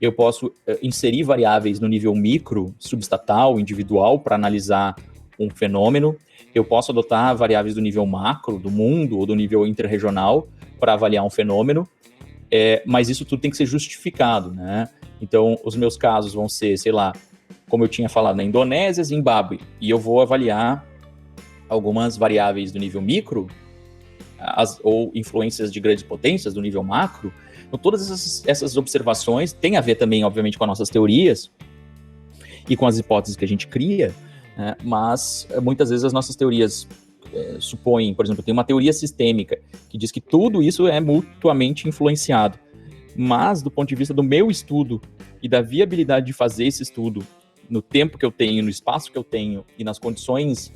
Eu posso inserir variáveis no nível micro, subestatal, individual, para analisar um fenômeno. Eu posso adotar variáveis do nível macro, do mundo, ou do nível interregional, para avaliar um fenômeno. Mas isso tudo tem que ser justificado, né? Então, os meus casos vão ser, sei lá, como eu tinha falado, na Indonésia, Zimbábue, e eu vou avaliar algumas variáveis do nível micro, ou influências de grandes potências do nível macro. Então, todas essas observações têm a ver também, obviamente, com as nossas teorias e com as hipóteses que a gente cria, né? Mas muitas vezes as nossas teorias supõem, por exemplo, tem uma teoria sistêmica que diz que tudo isso é mutuamente influenciado. Mas, do ponto de vista do meu estudo e da viabilidade de fazer esse estudo no tempo que eu tenho, no espaço que eu tenho e nas condições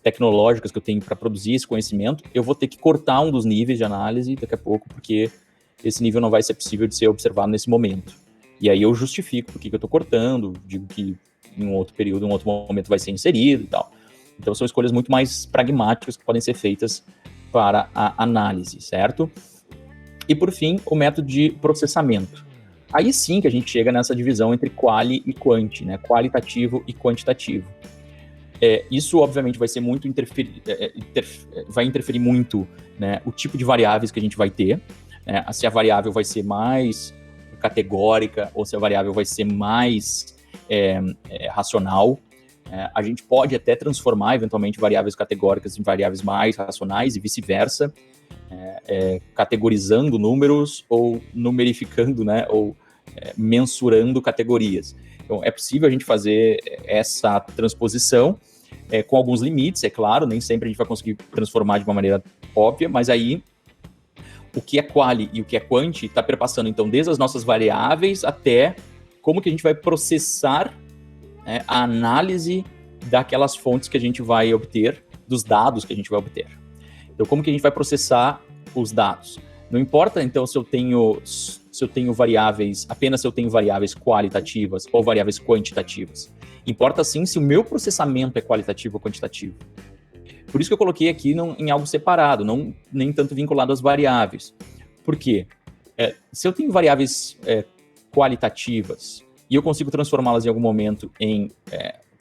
tecnológicas que eu tenho para produzir esse conhecimento, eu vou ter que cortar um dos níveis de análise daqui a pouco, porque esse nível não vai ser possível de ser observado nesse momento. E aí eu justifico por que eu estou cortando, digo que em um outro período, em um outro momento vai ser inserido e tal. Então são escolhas muito mais pragmáticas que podem ser feitas para a análise, certo? E por fim, o método de processamento. Aí sim que a gente chega nessa divisão entre quali e quanti, né? Qualitativo e quantitativo. Isso, obviamente, vai ser muito vai interferir muito, né, o tipo de variáveis que a gente vai ter, né, se a variável vai ser mais categórica ou se a variável vai ser mais racional. A gente pode até transformar, eventualmente, variáveis categóricas em variáveis mais racionais e vice-versa, categorizando números ou numerificando, né, ou mensurando categorias. Então, é possível a gente fazer essa transposição com alguns limites, é claro, nem sempre a gente vai conseguir transformar de uma maneira óbvia, mas aí o que é quali e o que é quanti está perpassando, então, desde as nossas variáveis até como que a gente vai processar a análise daquelas fontes que a gente vai obter, dos dados que a gente vai obter. Então, como que a gente vai processar os dados? Não importa, então, se eu tenho variáveis, apenas se eu tenho variáveis qualitativas ou variáveis quantitativas. Importa sim se o meu processamento é qualitativo ou quantitativo. Por isso que eu coloquei aqui em algo separado, nem tanto vinculado às variáveis. Por quê? Se eu tenho variáveis qualitativas e eu consigo transformá-las em algum momento em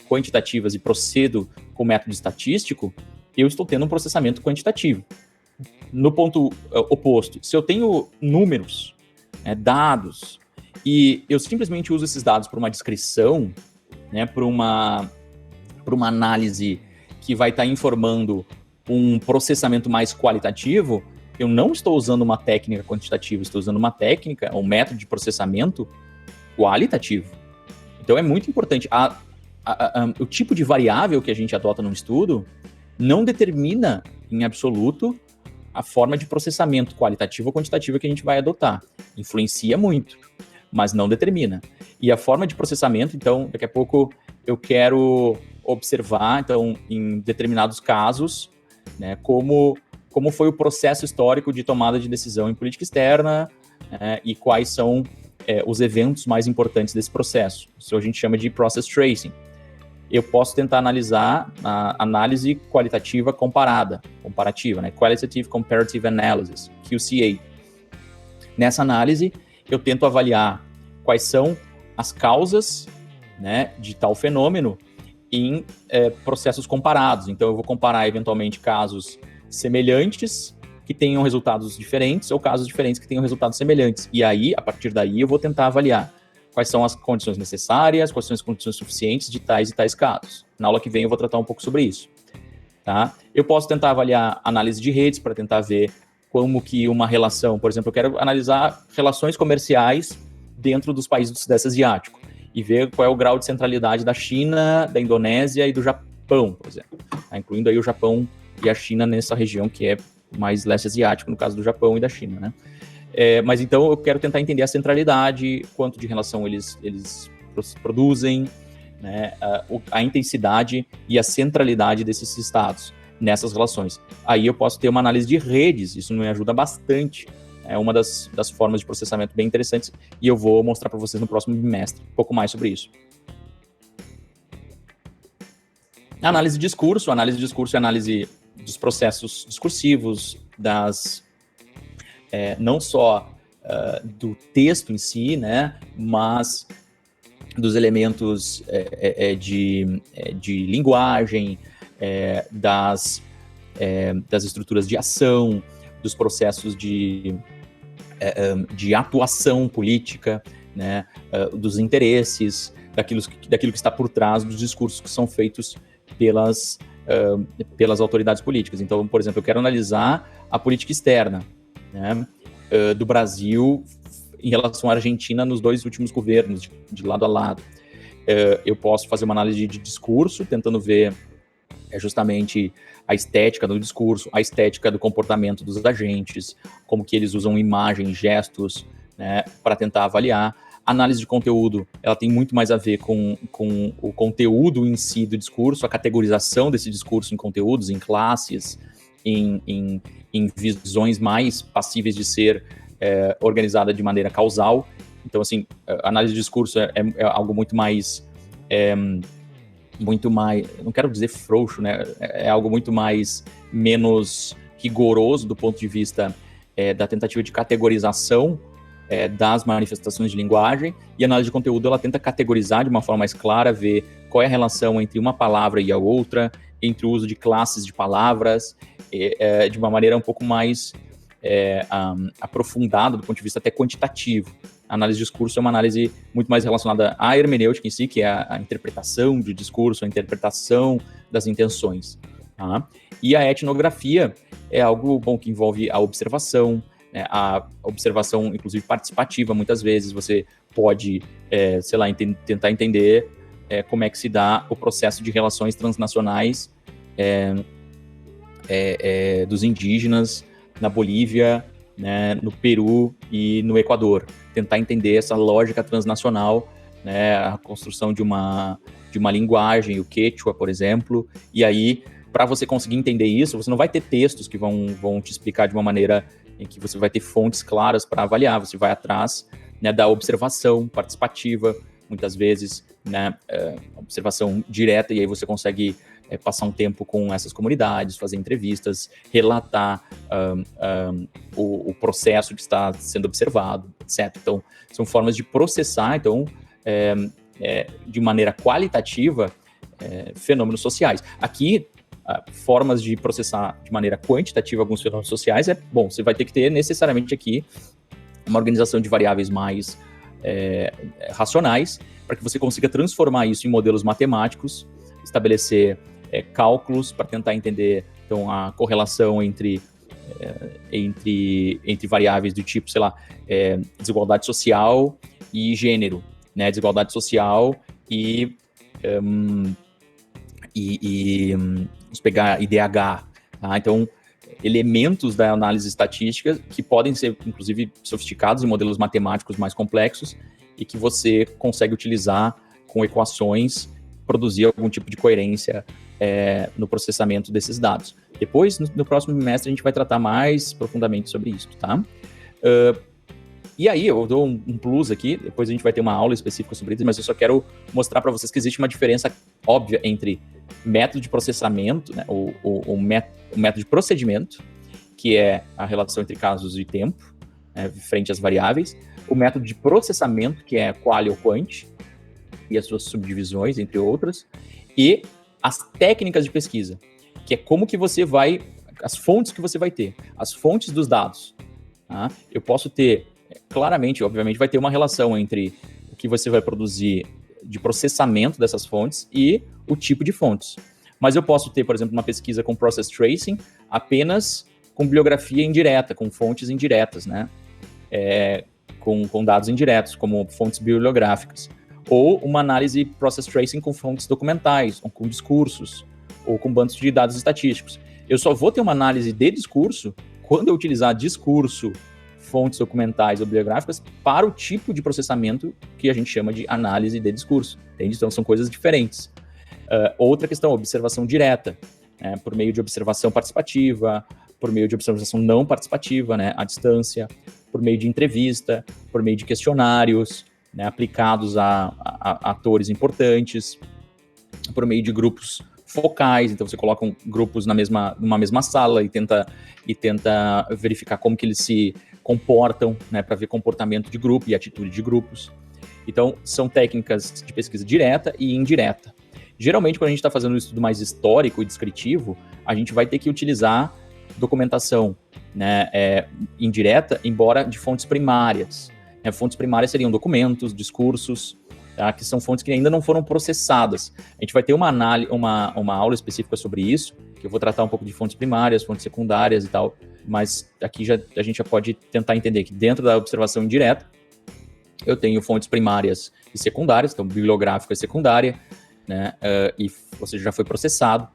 quantitativas e procedo com método estatístico, eu estou tendo um processamento quantitativo. No ponto oposto, se eu tenho números, dados, e eu simplesmente uso esses dados para uma descrição, né, para uma análise que vai estar informando um processamento mais qualitativo, eu não estou usando uma técnica quantitativa, estou usando uma técnica, um método de processamento qualitativo. Então é muito importante. O tipo de variável que a gente adota no estudo não determina, em absoluto, a forma de processamento qualitativo ou quantitativo que a gente vai adotar. Influencia muito, mas não determina. E a forma de processamento, então, daqui a pouco eu quero observar, então, em determinados casos, né, como foi o processo histórico de tomada de decisão em política externa, e quais são os eventos mais importantes desse processo. Isso a gente chama de process tracing. Eu posso tentar analisar a análise qualitativa comparativa, né? Qualitative Comparative Analysis, QCA. Nessa análise, eu tento avaliar quais são as causas, né, de tal fenômeno em processos comparados. Então, eu vou comparar, eventualmente, casos semelhantes que tenham resultados diferentes ou casos diferentes que tenham resultados semelhantes. E aí, a partir daí, eu vou tentar avaliar quais são as condições necessárias, quais são as condições suficientes de tais e tais casos. Na aula que vem eu vou tratar um pouco sobre isso. Tá? Eu posso tentar avaliar análise de redes para tentar ver como que uma relação, por exemplo, eu quero analisar relações comerciais dentro dos países do Sudeste Asiático e ver qual é o grau de centralidade da China, da Indonésia e do Japão, por exemplo. Tá? Incluindo aí o Japão e a China nessa região que é mais leste asiático, no caso do Japão e da China, né? Mas então eu quero tentar entender a centralidade, quanto de relação eles produzem, né, a intensidade e a centralidade desses estados nessas relações. Aí eu posso ter uma análise de redes, isso me ajuda bastante. É uma das formas de processamento bem interessantes, e eu vou mostrar para vocês no próximo bimestre um pouco mais sobre isso. Análise de discurso é análise dos processos discursivos, não só do texto em si, né, mas dos elementos de linguagem, das estruturas de ação, dos processos de atuação política, né, dos interesses, daquilo que está por trás dos discursos que são feitos pelas autoridades políticas. Então, por exemplo, eu quero analisar a política externa, né, do Brasil em relação à Argentina nos 2 últimos governos, de lado a lado. Eu posso fazer uma análise de discurso, tentando ver justamente a estética do discurso, a estética do comportamento dos agentes, como que eles usam imagem, gestos, né, para tentar avaliar. A análise de conteúdo, ela tem muito mais a ver com o conteúdo em si do discurso, a categorização desse discurso em conteúdos, em classes, em visões mais passíveis de ser organizada de maneira causal. Então, assim, a análise de discurso é algo muito mais, não quero dizer frouxo, né? É algo muito menos rigoroso do ponto de vista da tentativa de categorização das manifestações de linguagem, e a análise de conteúdo, ela tenta categorizar de uma forma mais clara, ver qual é a relação entre uma palavra e a outra, entre o uso de classes de palavras, de uma maneira um pouco mais aprofundada do ponto de vista até quantitativo. A análise de discurso é uma análise muito mais relacionada à hermenêutica em si, que é a interpretação de discurso, a interpretação das intenções. Tá? E a etnografia é algo bom que envolve a observação, né, a observação, inclusive participativa. Muitas vezes você pode, tentar entender como é que se dá o processo de relações transnacionais dos indígenas na Bolívia, né, no Peru e no Equador. Tentar entender essa lógica transnacional, né, a construção de uma linguagem, o Quechua, por exemplo. E aí, para você conseguir entender isso, você não vai ter textos que vão te explicar de uma maneira em que você vai ter fontes claras para avaliar. Você vai atrás, né, da observação participativa, muitas vezes, né, observação direta, e aí você consegue passar um tempo com essas comunidades, fazer entrevistas, relatar o processo que está sendo observado, etc. Então, são formas de processar, então, de maneira qualitativa, fenômenos sociais. Aqui, formas de processar de maneira quantitativa alguns fenômenos sociais você vai ter que ter necessariamente aqui uma organização de variáveis mais racionais, para que você consiga transformar isso em modelos matemáticos, estabelecer cálculos para tentar entender, então, a correlação entre variáveis do tipo, desigualdade social e gênero, né? Desigualdade social vamos pegar IDH, tá? Então, elementos da análise estatística que podem ser, inclusive, sofisticados em modelos matemáticos mais complexos e que você consegue utilizar com equações, produzir algum tipo de coerência no processamento desses dados. Depois, no próximo bimestre, a gente vai tratar mais profundamente sobre isso, tá? E aí, eu dou um plus aqui, depois a gente vai ter uma aula específica sobre isso, mas eu só quero mostrar para vocês que existe uma diferença óbvia entre método de processamento, né, o método de procedimento, que é a relação entre casos e tempo, né, frente às variáveis, o método de processamento, que é qual ou quant, e as suas subdivisões, entre outras, e as técnicas de pesquisa, que é como que você vai, as fontes que você vai ter, as fontes dos dados. Tá? Eu posso ter, claramente, obviamente, vai ter uma relação entre o que você vai produzir de processamento dessas fontes e o tipo de fontes. Mas eu posso ter, por exemplo, uma pesquisa com process tracing apenas com bibliografia indireta, com fontes indiretas, né? Com dados indiretos, como fontes bibliográficas. Ou uma análise process tracing com fontes documentais, ou com discursos, ou com bancos de dados estatísticos. Eu só vou ter uma análise de discurso quando eu utilizar discurso, fontes documentais ou bibliográficas para o tipo de processamento que a gente chama de análise de discurso, entende? Então são coisas diferentes. Outra questão, observação direta, né, por meio de observação participativa, por meio de observação não participativa, né, à distância, por meio de entrevista, por meio de questionários, né, aplicados a atores importantes, por meio de grupos focais, então você coloca grupos numa mesma sala e tenta verificar como que eles se comportam, né, para ver comportamento de grupo e atitude de grupos. Então, são técnicas de pesquisa direta e indireta. Geralmente, quando a gente está fazendo um estudo mais histórico e descritivo, a gente vai ter que utilizar documentação, né, indireta, embora de fontes primárias. Fontes primárias seriam documentos, discursos, tá, que são fontes que ainda não foram processadas. A gente vai ter uma aula específica sobre isso, que eu vou tratar um pouco de fontes primárias, fontes secundárias e tal, mas aqui a gente já pode tentar entender que dentro da observação indireta, eu tenho fontes primárias e secundárias, então bibliográfica e secundária, né, ou seja, já foi processado,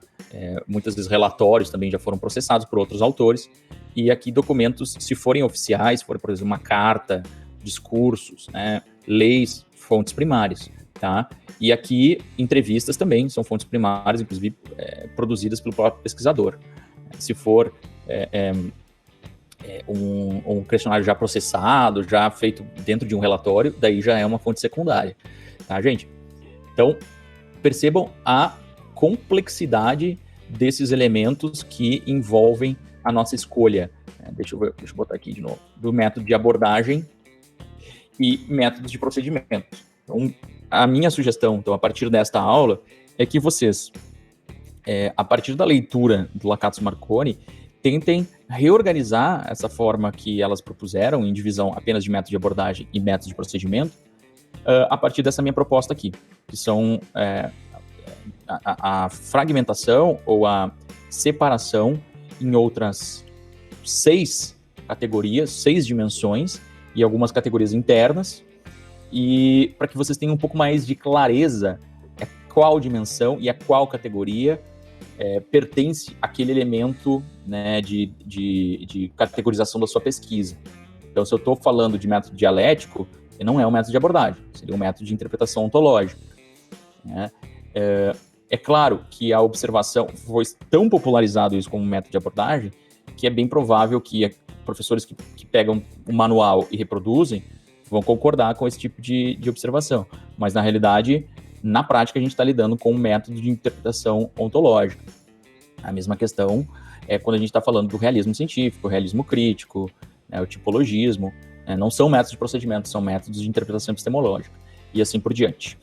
muitas vezes relatórios também já foram processados por outros autores, e aqui documentos, se forem oficiais, for, por exemplo, uma carta, discursos, né, leis, fontes primárias, tá? E aqui, entrevistas também são fontes primárias, inclusive produzidas pelo próprio pesquisador. Se for um questionário já processado, já feito dentro de um relatório, daí já é uma fonte secundária, tá, gente? Então, percebam a complexidade desses elementos que envolvem a nossa escolha. Deixa eu botar aqui de novo. Do método de abordagem e métodos de procedimento. Então, a minha sugestão, então, a partir desta aula, é que vocês, a partir da leitura do Lakats Marconi, tentem reorganizar essa forma que elas propuseram, em divisão apenas de método de abordagem e método de procedimento, a partir dessa minha proposta aqui, que são a fragmentação ou a separação em outras 6 categorias, 6 dimensões, e algumas categorias internas, e para que vocês tenham um pouco mais de clareza qual dimensão e a qual categoria pertence àquele elemento, né, de categorização da sua pesquisa. Então, se eu estou falando de método dialético, não é um método de abordagem, seria um método de interpretação ontológica, né? É claro que a observação foi tão popularizado isso como método de abordagem, que é bem provável que professores que pegam o manual e reproduzem vão concordar com esse tipo de observação. Mas, na realidade, na prática, a gente está lidando com um método de interpretação ontológica. A mesma questão é quando a gente está falando do realismo científico, o realismo crítico, né, o tipologismo. Não são métodos de procedimento, são métodos de interpretação epistemológica. E assim por diante.